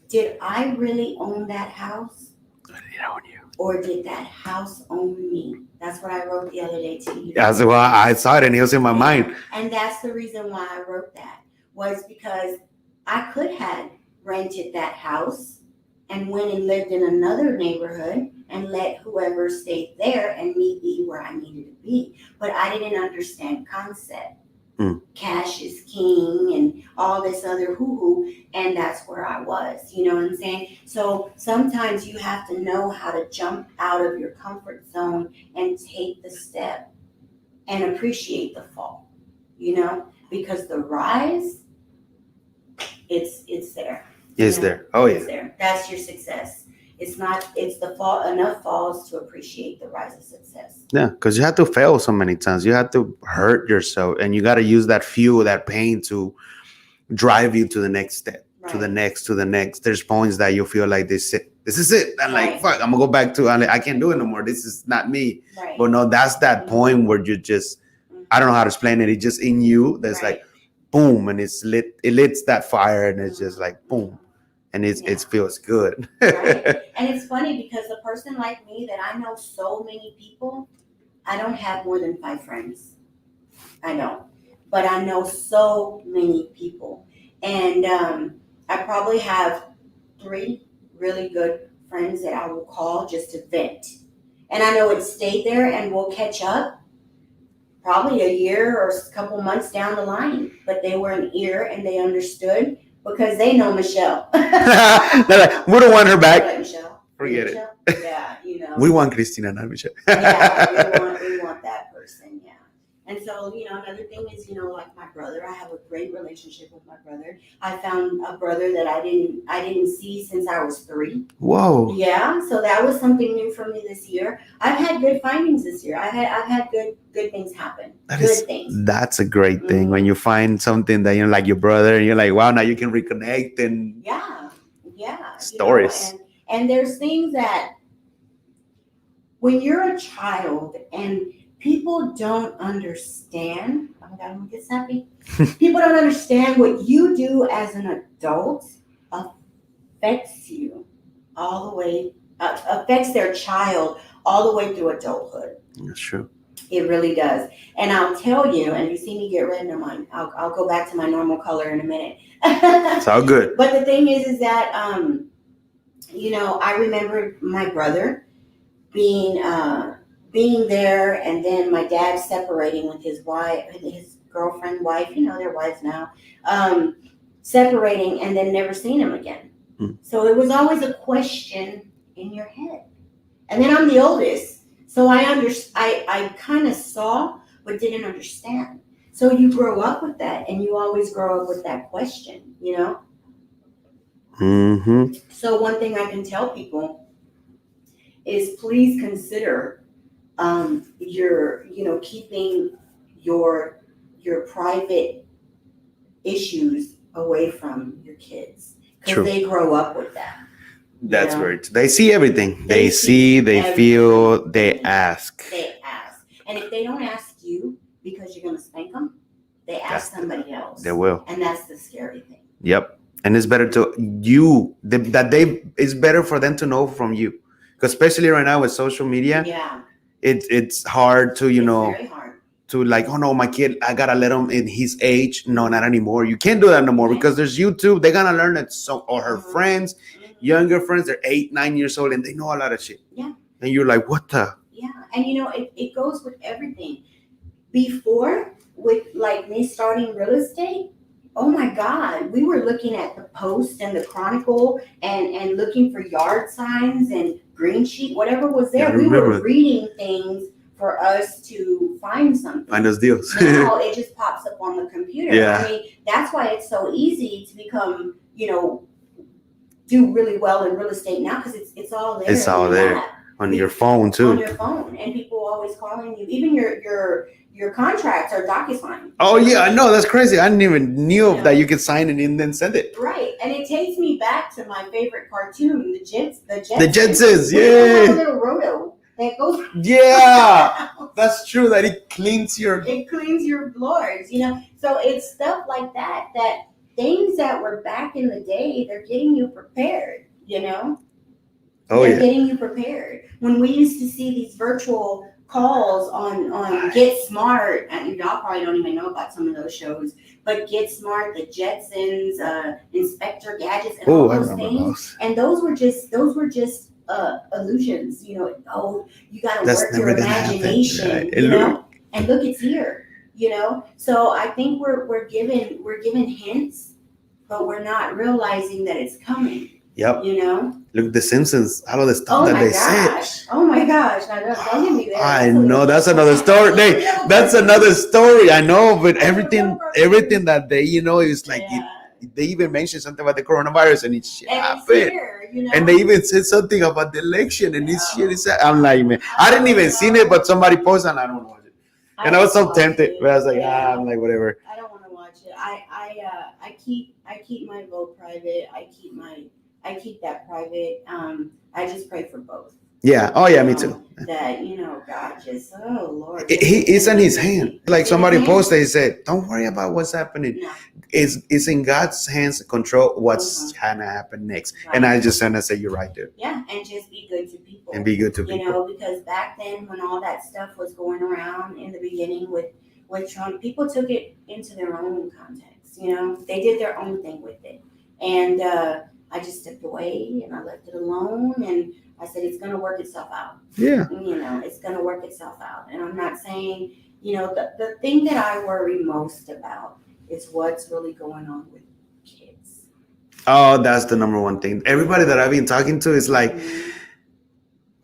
did I really own that house?
I didn't own you.
Or did that house own me? That's what I wrote the other day to you.
That's why I saw it and it was in my mind.
And that's the reason why I wrote that, was because I could have rented that house and went and lived in another neighborhood and let whoever stayed there and me be where I needed to be. But I didn't understand concept. Cash is king and all this other hoo-hoo, and that's where I was, you know what I'm saying? So sometimes you have to know how to jump out of your comfort zone and take the step and appreciate the fall, because the rise, it's there.
It's there. Oh, yeah.
It's there. That's your success. It's the fall, enough falls to appreciate the rise of success.
Yeah, because you have to fail so many times. You have to hurt yourself, and you got to use that fuel, that pain to drive you to the next step, to the next. There's points that you feel like this is it. I'm like, fuck, I'm going to go back to, I can't do it no more. This is not me.
Right.
But no, that's that point where you just, I don't know how to explain it. It's just in you. There's like, boom, and it's lit. It lits that fire, and it's just like, boom. And it feels good.
Right. And it's funny because the person like me that I know so many people, I don't have more than 5 friends. I don't. But I know so many people. And I probably have 3 really good friends that I will call just to vent. And I know it stayed there and we'll catch up probably a year or a couple months down the line. But they were an ear and they understood. Because they know Michelle.
They're like, we don't want her back.
Like Michelle.
Forget
Michelle?
it.
Yeah,
We want Christina, not Michelle.
Yeah, we want that person, yeah. And so, another thing is, like my brother, I have a great relationship with my brother. I found a brother that I didn't see since I was 3.
Whoa.
Yeah, so that was something new for me this year. I've had good findings this year. I've had good things happen.
That's a great thing when you find something that like your brother, and you're like, wow, now you can reconnect and
Yeah.
stories.
And there's things that when you're a child and people don't understand, oh my God, I'm gonna get snappy. People don't understand what you do as an adult affects you all the way, affects their child all the way through adulthood.
That's true.
It really does. And I'll tell you, and you see me get red in mine, I'll go back to my normal color in a minute.
It's all good.
But the thing is that, I remember my brother being there, and then my dad separating with his wife, his girlfriend, wife. They're wives now. Separating and then never seeing him again. So it was always a question in your head. And then I'm the oldest, so I kind of saw but didn't understand. So you grow up with that, and you always grow up with that question.
Mm-hmm.
So one thing I can tell people is please consider keeping your private issues away from your kids, because they grow up with that.
That's very true. They see everything. They see, they feel, they ask.
And if they don't ask you because you're going to spank them, they ask somebody else.
They will.
And that's the scary thing.
Yep. And it's better it's better for them to know from you. Because especially right now with social media, it's hard to,
very hard.
To like, oh no, my kid, I gotta let him in his age. No, not anymore. You can't do that no more, because there's YouTube. They're gonna learn it. Or her friends, younger friends, they're 8, 9 years old, and they know a lot of shit.
Yeah.
And you're like, what the?
Yeah. And it goes with everything. Before, with like me starting real estate, oh my God, we were looking at the Post and the Chronicle and looking for yard signs and green sheet, whatever was there. We were reading things for us to find something.
Find those deals.
Now it just pops up on the computer.
Yeah.
I mean, that's why it's so easy to become, do really well in real estate now, because it's all there.
It's all there on your phone too.
On your phone, and people always calling you. Even your contracts are DocuSign.
Oh yeah, I know, that's crazy. I didn't even knew that you could sign it and then send it.
Right, and it takes me back to my favorite cartoon, the Jetsons.
The Jetsons,
yeah. A little roto that goes.
Yeah, that's true. That it cleans your
floors. So it's stuff like that. That things that were back in the day, they're getting you prepared. They're getting you prepared. When we used to see these virtual calls on Get Smart, and y'all probably don't even know about some of those shows, but Get Smart, the Jetsons, Inspector Gadgets, and all those things. And those were just illusions. You got to work your imagination. And look, it's here. So I think we're given hints, but we're not realizing that it's coming.
Yep. Look, The Simpsons, all of the stuff that they said.
Oh my gosh. Now, don't get me there.
I know, that's another story. That's another story. I know, but everything that they, is like, they even mentioned something about the coronavirus, and it happened. And they even said something about the election, and this shit is, I'm like, man, I didn't even see it, but somebody posted, and I don't watch it. And I was so tempted, but I was like, I'm like, whatever.
I don't want to watch it. I keep my vote private. I keep that private. I just pray for both.
Yeah. Oh, yeah, me too.
That, God just, oh, Lord.
He is in his hand. Like somebody posted, he said, don't worry about what's happening. No. It's in God's hands to control what's going to happen next. Right. And I just say, you're right there.
Yeah, and just be good to people. Because back then when all that stuff was going around in the beginning with Trump, people took it into their own context. They did their own thing with it. And I just stepped away and I left it alone, and I said it's going to work itself out.
Yeah.
It's going to work itself out. And I'm not saying, the thing that I worry most about is what's really going on with kids.
Oh, that's the number one thing. Everybody that I've been talking to is like,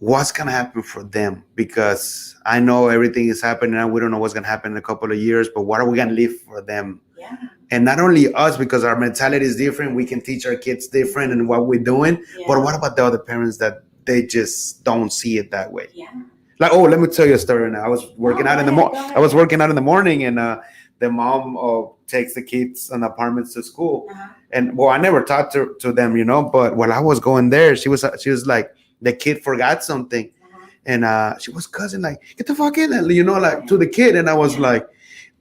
what's gonna happen for them, because I know everything is happening and we don't know what's gonna happen in a couple of years, but what are we gonna leave for them?
Yeah.
And not only us, because our mentality is different, we can teach our kids different and what we're doing.
Yeah.
But what about the other parents that they just don't see it that way?
Yeah.
Like, oh, let me tell you a story now. I was working out in the
Go
I was working out in the morning, and the mom takes the kids and apartments to school. And well, I never talked to them, but while I was going there, she was like, the kid forgot something, and she was cussing like, get the fuck in, like to the kid. And I was like,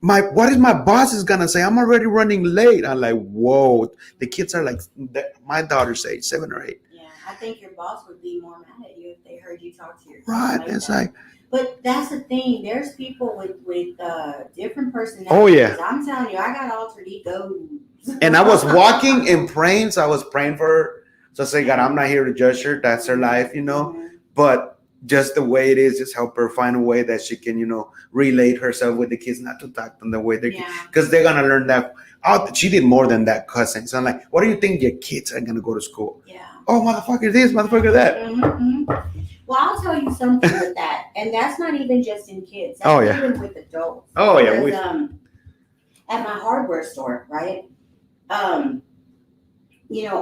what is my boss is gonna say? I'm already running late. I'm like, whoa. The kids are like, my daughter's age, 7 or 8.
Yeah, I think your boss would be more mad at you if they heard you talk to your kids
Right.
like
It's
that.
like,
but that's the thing. There's people with different personalities.
Oh, yeah.
I'm telling you, I got alter egos.
and I was walking and praying, so I was praying for her. So I say, God, I'm not here to judge her. That's her life, But just the way it is, just help her find a way that she can, relate herself with the kids, not to talk them the way they
Yeah.
because they're gonna learn that. Oh, she did more than that cussing. So I'm like, what do you think your kids are gonna go to school?
Yeah.
Oh, motherfucker this, motherfucker that.
Mm-hmm. Well, I'll tell you something with that, and that's not even just in kids. That's
Oh, yeah.
even with adults.
Oh, yeah,
Because, at my hardware store, right?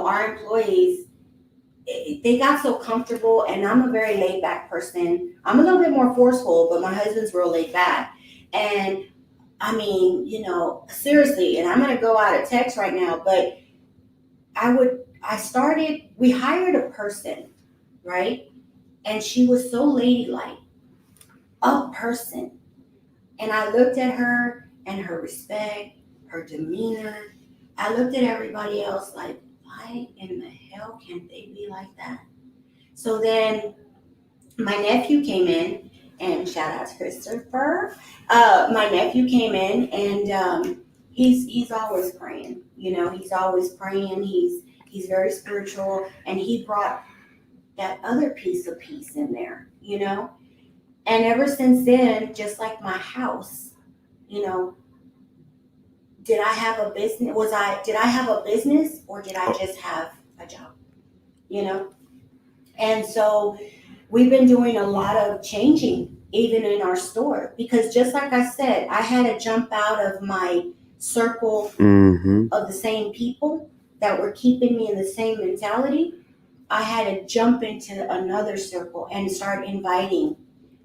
Our employees, they got so comfortable, and I'm a very laid back person. I'm a little bit more forceful, but my husband's real laid back. And I mean, seriously, and I'm gonna go out of text right now, but we hired a person, right? And she was so ladylike, a person. And I looked at her and her respect, her demeanor. I looked at everybody else like, why in the hell can't they be like that? So then my nephew came in, and shout out to Christopher. My nephew came in, and he's always praying. He's always praying. He's very spiritual, and he brought that other piece of peace in there. And ever since then, just like my house, did I have a business? Did I have a business, or did I just have a job? And so we've been doing a lot of changing, even in our store, because just like I said, I had to jump out of my circle of the same people that were keeping me in the same mentality. I had to jump into another circle and start inviting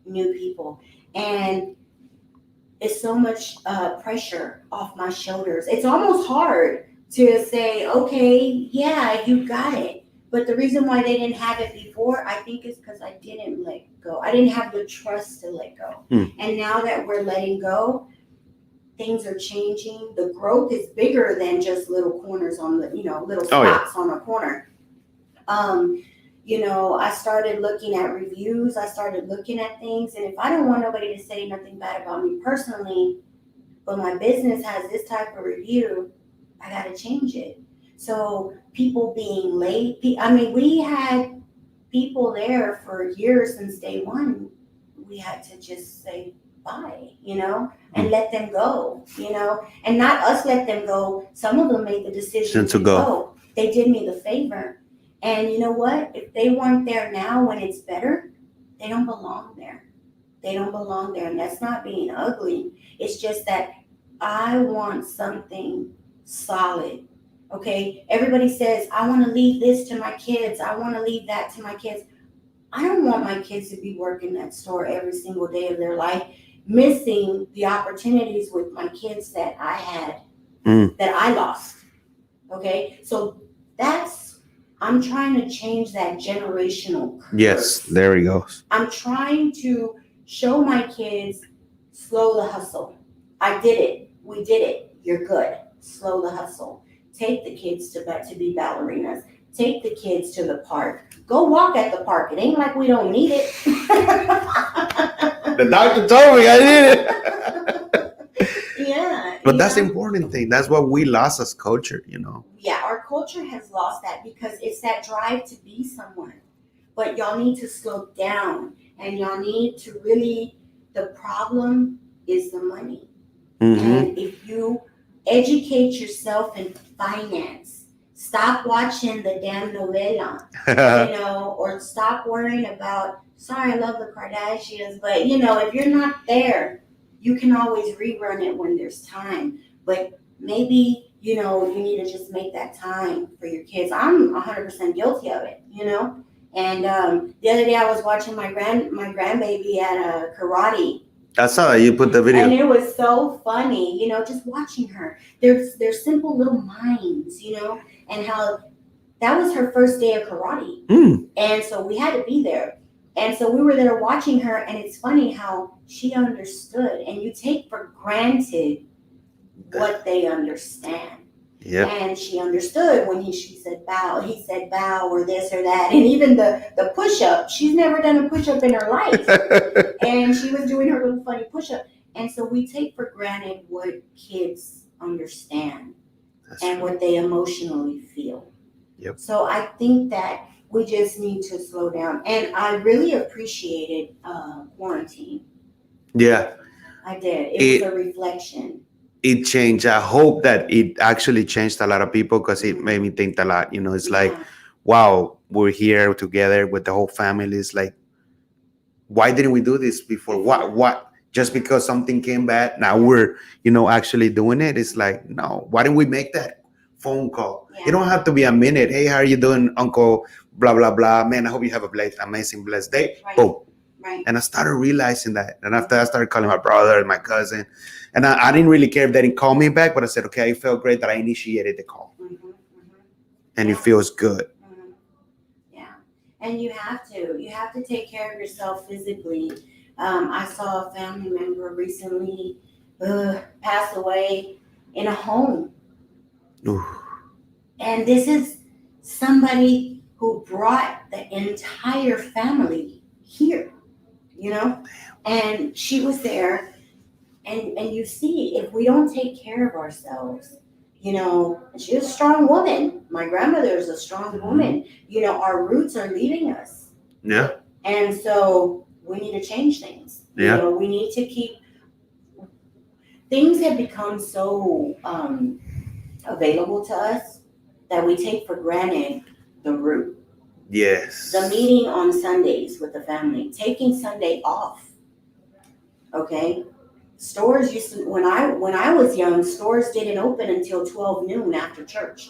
new people. And it's so much pressure off my shoulders. It's almost hard to say, okay, yeah, you got it. But the reason why they didn't have it before, I think, is because I didn't let go. I didn't have the trust to let go. And now that we're letting go, things are changing. The growth is bigger than just little corners on the, little spots on a corner. I started looking at reviews. I started looking at things. And if I don't want nobody to say nothing bad about me personally, but my business has this type of review, I got to change it. So people being late, we had people there for years since day one. We had to just say bye, and let them go, and not us let them go. Some of them made the decision to go. They did me the favor. And you know what? If they weren't there now when it's better, they don't belong there. They don't belong there. And that's not being ugly. It's just that I want something solid. Okay? Everybody says, I want to leave this to my kids. I want to leave that to my kids. I don't want my kids to be working that store every single day of their life, missing the opportunities with my kids that I had, that I lost. Okay? So I'm trying to change that generational curse.
Yes, there he goes.
I'm trying to show my kids, slow the hustle. I did it. We did it. You're good. Slow the hustle. Take the kids to be ballerinas. Take the kids to the park. Go walk at the park. It ain't like we don't need it.
The doctor told me I did it.
Yeah.
But that's the important thing. That's what we lost as culture,
Yeah, our culture has lost that because it's that drive to be someone. But y'all need to slow down, and y'all need to really, the problem is the money. And if you educate yourself in finance, stop watching the damn novela, or stop worrying about sorry, I love the Kardashians, but you know, if you're not there, you can always rerun it when there's time. But maybe, you know, you need to just make that time for your kids. I'm 100% guilty of it, you know. And the other day I was watching my grandbaby at a karate,
I saw that you put the
and
video.
it was so funny, you know, just watching her. There's simple little minds, you know, and how that was her first day of karate.
Mm.
And so we had to be there. And so we were there watching her, and it's funny how she understood. And you take for granted what they understand.
Yep.
And she understood when she said bow, he said bow or this or that. And even the push up, she's never done a push up in her life. And she was doing her little funny push up. And so we take for granted what kids understand and what they emotionally feel.
Yep.
So I think that we just need to slow down. And I really appreciated quarantine.
Yeah.
I did. It was a reflection.
It changed. I hope that it actually changed a lot of people because it made me think a lot. You know, it's like, wow, we're here together with the whole family. It's like, why didn't we do this before? What? Just because something came bad, now we're, you know, actually doing it. It's like, no, why didn't we make that phone call?
Yeah.
It don't have to be a minute. Hey, how are you doing, Uncle? Blah, blah, blah. Man, I hope you have a blessed, amazing, blessed day.
Right.
Boom.
Right.
And I started realizing that. And after I started calling my brother and my cousin. And I didn't really care if they didn't call me back, but I said, okay, I felt great that I initiated the call.
Mm-hmm.
And it feels good.
Mm-hmm. Yeah. And you have to take care of yourself physically. I saw a family member recently pass away in a home.
Ooh.
And this is somebody who brought the entire family here, you know? And she was there. And you see, if we don't take care of ourselves, you know, she's a strong woman. My grandmother is a strong woman. You know, our roots are leaving us.
Yeah.
And so we need to change things.
Yeah.
You know, we need to keep, things have become so available to us that we take for granted the root.
Yes.
The meeting on Sundays with the family, taking Sunday off. Okay? Stores used to, when I was young, stores didn't open until 12 noon after church.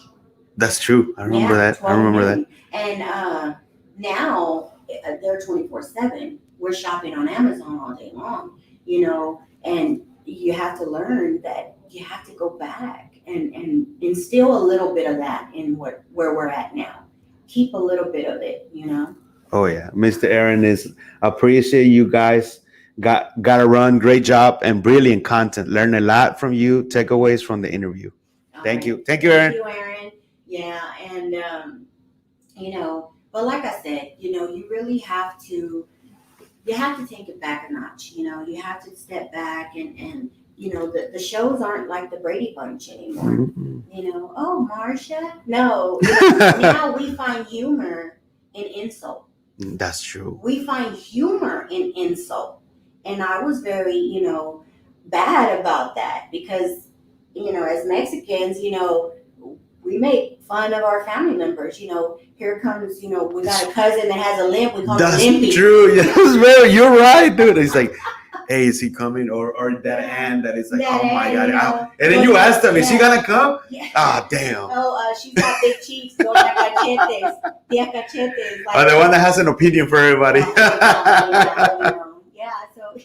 That's true. I remember that. I remember
noon. And now they're 24/7. We're shopping on Amazon all day long, you know, and you have to learn that you have to go back and instill a little bit of that in where we're at now. Keep a little bit of it, you know.
Oh yeah, Mr. Aaron is appreciate you guys. Got to run. Great job and brilliant content. Learn a lot from you. Takeaways from the interview. Thank you, Aaron.
Thank you, Aaron. Yeah, and you know, but like I said, you know, you really have to. You have to take it back a notch. You know, you have to step back and you know, the shows aren't like the Brady Bunch anymore.
Mm-hmm.
You know, oh, Marsha. No, you know, now we find humor in insult.
That's true.
We find humor in insult. And I was very, you know, bad about that because, you know, as Mexicans, you know, we make fun of our family members. You know, here comes, you know, we got a cousin that has a limp. We call him Limpy.
That's true. Yes, very. You're right, dude. It's like, hey, is he coming? Or that aunt that is like,
That
oh my
aunt,
God.
you know,
And then you ask them, is she
yeah.
gonna come?
Yeah.
Ah, damn.
Oh, she's got big cheeks. Go like cachetes. Yeah, cachetes.
Like, the one that has an opinion for everybody.
Yeah, so.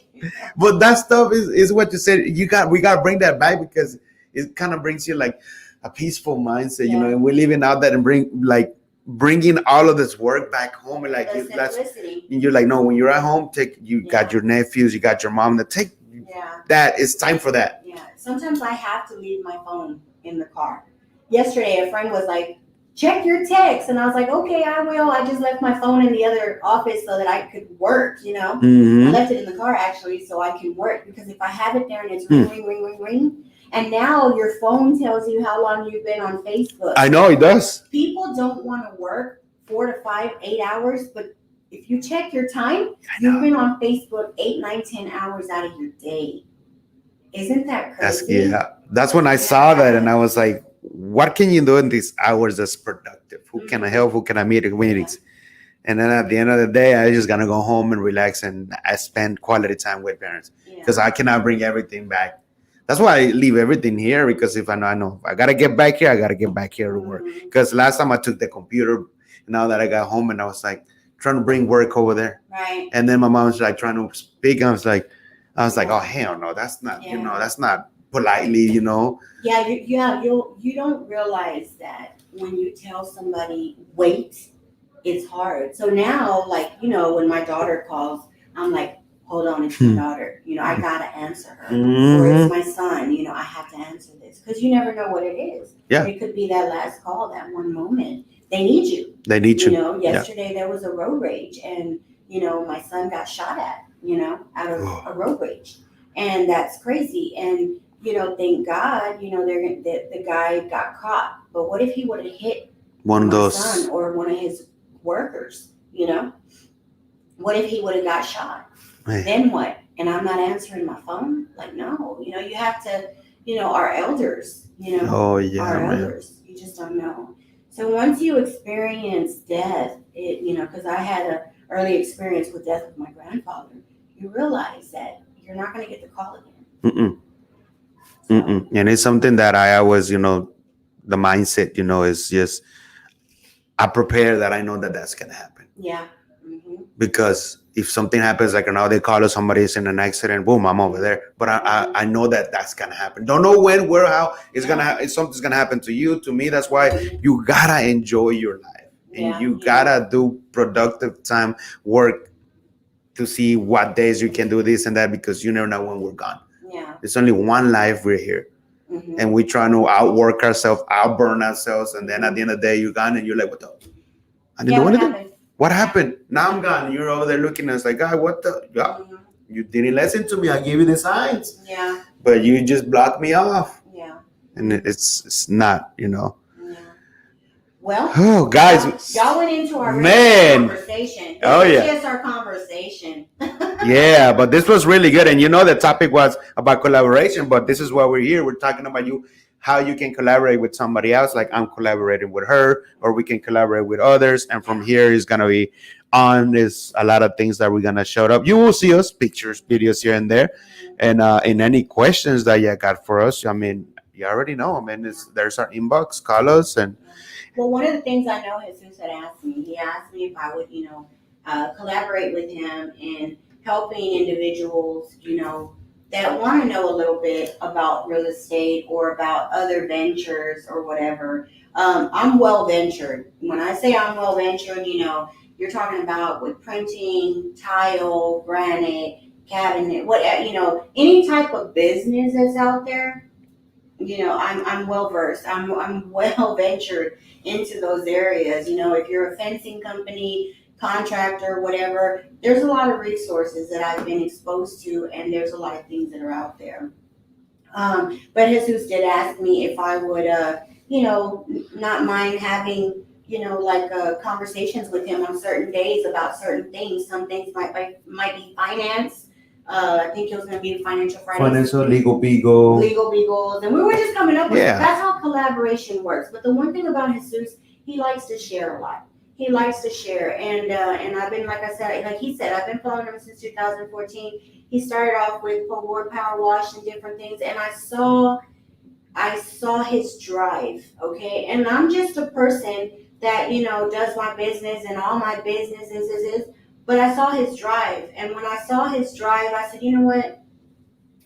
But that stuff is what you said. We gotta bring that back because it kind of brings you like a peaceful mindset, you know. And we're living out that and bringing all of this work back home and like you're like, no, when you're at home, got your nephews, you got your mom. That it's time for that.
Yeah, sometimes I have to leave my phone in the car. Yesterday, a friend was like, check your text. And I was like, okay, I will. I just left my phone in the other office so that I could work, you know.
Mm-hmm.
I left it in the car, actually, so I can work. Because if I have it there and it's ring, and now your phone tells you how long you've been on Facebook.
I know, it does.
People don't want to work 4 to 5, 8 hours, but if you check your time, you've been on Facebook 8, 9, 10 hours out of your day. Isn't that crazy?
That's when I saw that and I was like, what can you do in these hours that's productive? Who can I help? Who can I meet at meetings? And then at the end of the day, I just gonna go home and relax, and I spend quality time with parents because
Yeah.
I cannot bring everything back. That's why I leave everything here, because if I know I gotta get back here, I gotta get back here to work.
Mhm.
Because last time I took the computer, now that I got home, and I was like trying to bring work over there,
Right.
and then my mom was like trying to speak, and I was like,
Yeah.
oh hell no, that's not,
Yeah.
that's not politely.
Yeah, you don't realize that when you tell somebody wait, it's hard. So now, like, when my daughter calls, I'm like, hold on, it's my daughter. I gotta answer her. Or it's my son, I have to answer this. Because you never know what it is.
Yeah.
It could be that last call, that one moment. They need you.
They need you.
Yesterday there was a road rage, and my son got shot at, out of a road rage. And that's crazy. And thank God, the guy got caught. But what if he would have hit
One of
my
those.
son or one of his workers? What if he would have got shot?
Man.
Then what? And I'm not answering my phone? Like, no. You have to, our elders,
Oh yeah,
our
man.
elders. You just don't know. So once you experience death, because I had an early experience with death with my grandfather, you realize that you're not going to get the call again.
And it's something that I always, the mindset, is just I prepare that I know that that's gonna happen.
Yeah. Mm-hmm.
Because if something happens, like now they call us, somebody is in an accident, boom, I'm over there. But I know that that's gonna happen. Don't know when, where, how it's if something's gonna happen to you, to me. That's why you gotta enjoy your life, and you gotta do productive time work to see what days you can do this and that, because you never know when we're gone.
Yeah.
There's only one life we're here.
Mm-hmm.
And we try to outwork ourselves, outburn ourselves, and then at the end of the day, you're gone, and you're like, what the? I didn't do anything. What happened? Now I'm gone. And you're over there looking at us like, God, what the? Yeah. Mm-hmm. You didn't listen to me. I gave you the signs.
Yeah.
But you just blocked me off.
Yeah.
And it's not,
Yeah. Well,
oh, guys,
y'all went into our conversation. Just our conversation.
Yeah, but this was really good. And the topic was about collaboration, but this is why we're here. We're talking about how you can collaborate with somebody else, like I'm collaborating with her, or we can collaborate with others. And from here is gonna be there's a lot of things that we're gonna show up. You will see us pictures, videos here and there. And in any questions that you got for us, I mean, you already know. I mean, there's our inbox, call us. And
well, one of the things I know Jesus had asked me, he asked me if I would, collaborate with him in helping individuals, that want to know a little bit about real estate or about other ventures or whatever. I'm well ventured. When I say I'm well ventured, you're talking about with printing, tile, granite, cabinet, any type of business that's out there. I'm well versed. I'm well ventured into those areas. If you're a fencing company, contractor, whatever, there's a lot of resources that I've been exposed to, and there's a lot of things that are out there. But Jesus did ask me if I would, not mind having, conversations with him on certain days about certain things. Some things might be finance. I think it was going to be financial
legal
beagles, and we were just coming up with it. That's how collaboration works. But the one thing about Jesus, he likes to share a lot. He likes to share, and I've been, like I said, like he said, I've been following him since 2014. He started off with Forward Power Wash and different things, and I saw his drive. Okay, and I'm just a person that does my business, and all my business is. But I saw his drive, and when I saw his drive, I said, you know what? I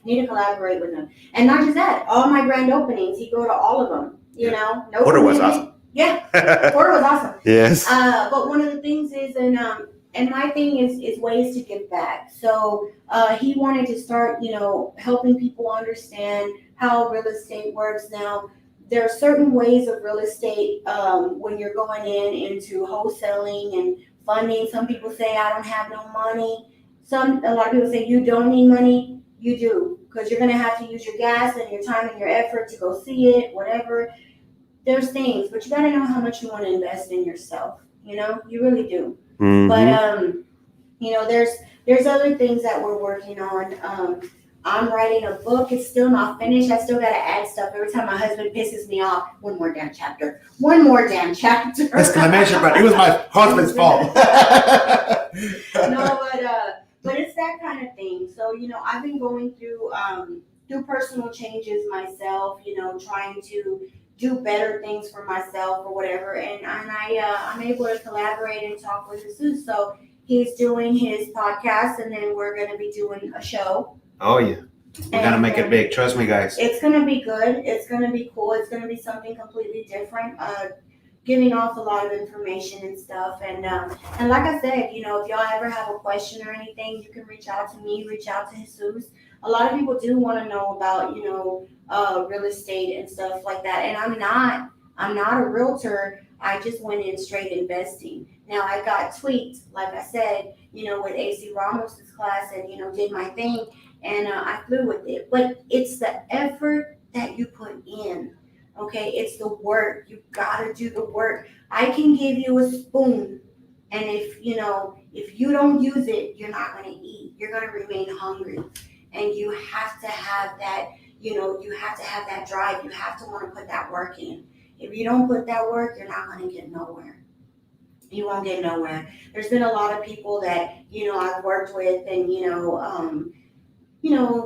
need to collaborate with him. And not just that, all my grand openings, he'd go to all of them. No
Porter was awesome.
Yeah, Porter was awesome.
Yes.
But one of the things is, and my thing is ways to give back. So he wanted to start, helping people understand how real estate works. Now, there are certain ways of real estate when you're going into wholesaling and funding. Some people say, I don't have no money. A lot of people say, you don't need money. You do, because you're going to have to use your gas and your time and your effort to go see it, whatever. There's things, but you got to know how much you want to invest in yourself. You really do. Mm-hmm. But, there's other things that we're working on. I'm writing a book. It's still not finished. I still got to add stuff. Every time my husband pisses me off, one more damn chapter. One more damn chapter.
Exclamation, but it was my husband's fault.
No, but it's that kind of thing. So, I've been going through personal changes myself, trying to do better things for myself or whatever. And I'm able to collaborate and talk with Jesus. So he's doing his podcast, and then we're going to be doing a show.
Oh, yeah. We're going to make it big. Trust me, guys.
It's going to be good. It's going to be cool. It's going to be something completely different. Giving off a lot of information and stuff. And like I said, if y'all ever have a question or anything, you can reach out to me, reach out to Jesus. A lot of people do want to know about, real estate and stuff like that. And I'm not a realtor. I just went in straight investing. Now I got tweaked, like I said, with AC Ramos's class and, did my thing and I flew with it. But it's the effort that you put in. Okay, it's the work. You gotta do the work. I can give you a spoon, and if you don't use it, you're not gonna eat. You're gonna remain hungry, and you have to have that. You have to have that drive. You have to want to put that work in. If you don't put that work, you're not gonna get nowhere. You won't get nowhere. There's been a lot of people that I've worked with, and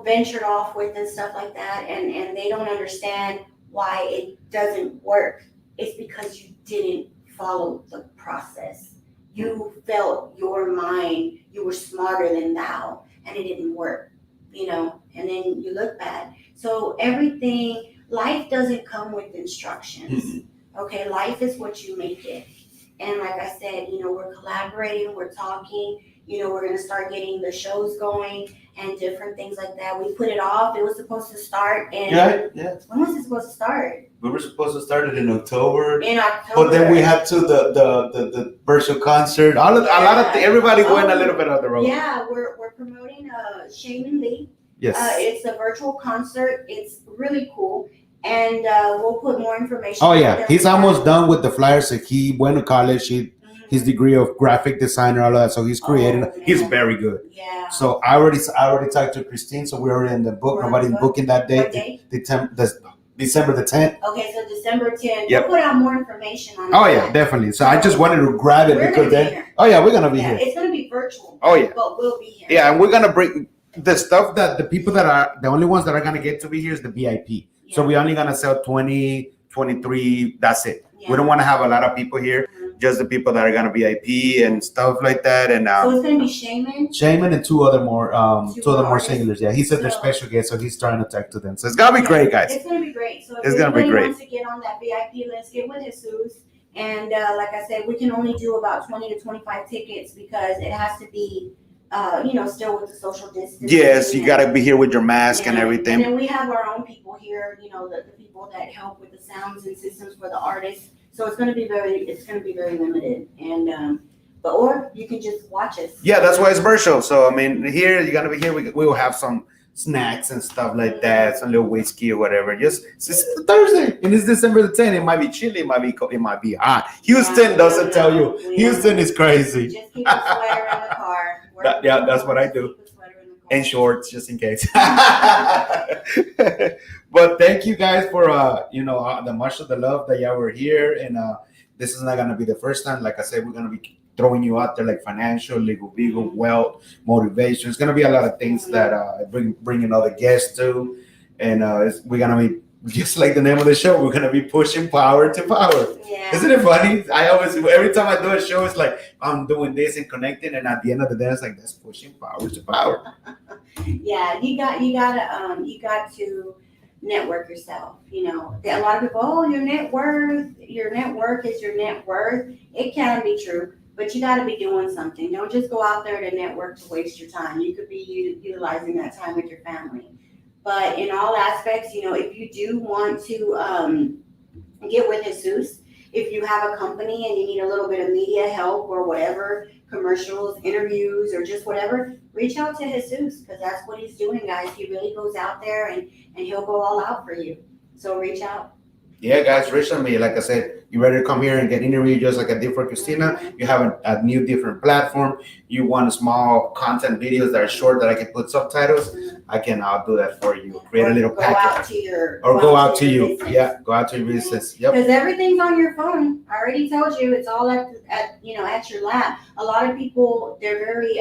ventured off with and stuff like that, and they don't understand why it doesn't work. It's because you didn't follow the process. You felt your mind, you were smarter than thou, and it didn't work, and then you look bad. So life doesn't come with instructions. Okay, life is what you make it. And like I said, we're collaborating, we're talking, we're going to start getting the shows going and different things like that. We put it off. It was supposed to start in.
Yeah.
When was it supposed to start?
We were supposed to start it in October.
In October.
But then we had to the virtual concert. Everybody going a little bit on the road.
Yeah, we're promoting Shaman Lee.
Yes.
It's a virtual concert. It's really cool. And we'll put more information.
Oh yeah, he's almost done with the flyers. So he went to college. His degree of graphic designer, all of that. So he's creating. He's very good.
Yeah.
So I already talked to Christine. So we're already in the book. Nobody's booking that date. December the 10th.
Okay, so December 10th.
Yep.
We'll put out more information on
that. Yeah, definitely. So I just wanted to grab it because then. Here. Oh yeah, we're gonna be here.
It's gonna be virtual.
Oh yeah.
But we'll be here.
Yeah, and we're gonna bring the stuff that the people that are the only ones that are gonna get to be here is the VIP. Yeah. So we're only gonna sell 20, 23. That's it. Yeah. We don't want to have a lot of people here. Just the people that are gonna VIP and stuff like that, and
so it's gonna be Shaman,
and two other more singers. Yeah, he said they're special guests, so he's trying to talk to them. So it's gonna be great, guys.
It's gonna be great. So if
it's gonna be great.
Wants to get on that VIP list, get with Jesus. And like I said, we can only do about 20 to 25 tickets because it has to be, still with the social distance.
Yes, you gotta be here with your mask and everything.
And then we have our own people here. The people that help with the sounds and systems for the artists. So it's going to be very limited, and or you can just watch us.
Yeah, that's why it's virtual. So I mean, here you're gonna be here. We will have some snacks and stuff like that, some little whiskey or whatever. It's Thursday and it's December the 10th. It might be chilly, it might be cold, it might be hot. Houston doesn't tell you. Houston is crazy.
Just keep a sweater in the car.
That's what I do. And shorts, just in case. But thank you guys for the much of the love that y'all were here, and this is not gonna be the first time. Like I said, we're gonna be throwing you out there like financial, legal, wealth, motivation. It's gonna be a lot of things that bringing other guests to, and we're gonna be just like the name of the show. We're gonna be pushing power to power.
Yeah.
Isn't it funny? Every time I do a show, it's like I'm doing this and connecting, and at the end of the day, it's like that's pushing power to power.
Yeah, you got to network yourself. A lot of people, your net worth is your net worth. It can be true, but you got to be doing something. Don't just go out there to network to waste your time. You could be utilizing that time with your family. But in all aspects, if you do want to get with Jesus, if you have a company and you need a little bit of media help or whatever, commercials, interviews, or just whatever, reach out to Jesus, because that's what he's doing, guys. He really goes out there and he'll go all out for you. So reach out.
Yeah, guys, recently, like I said, you ready to come here and get interviewed just like I did for Christina. You have a new different platform. You want small content videos that are short that I can put subtitles. I'll do that for you. Create a little
Go out
package.
to your.
Or go out to
your
you.
business.
Yeah, go out to your business. Yep.
Because everything's on your phone. I already told you, it's all at your lap. A lot of people, they're very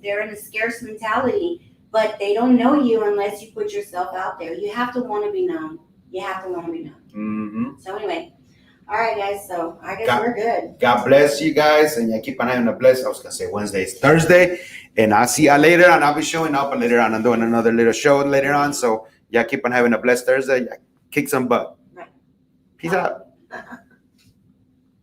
they're in a scarce mentality, but they don't know you unless you put yourself out there. You have to want to be known. You have to want to be known.
Mm-hmm.
So anyway, all right, guys. So I guess we're good.
God bless you guys, and keep on having a blessed. I was gonna say Wednesday, it's Thursday, and I'll see you later, and I'll be showing up later on. I'm doing another little show later on, so keep on having a blessed Thursday. Kick some butt.
Right.
Peace out.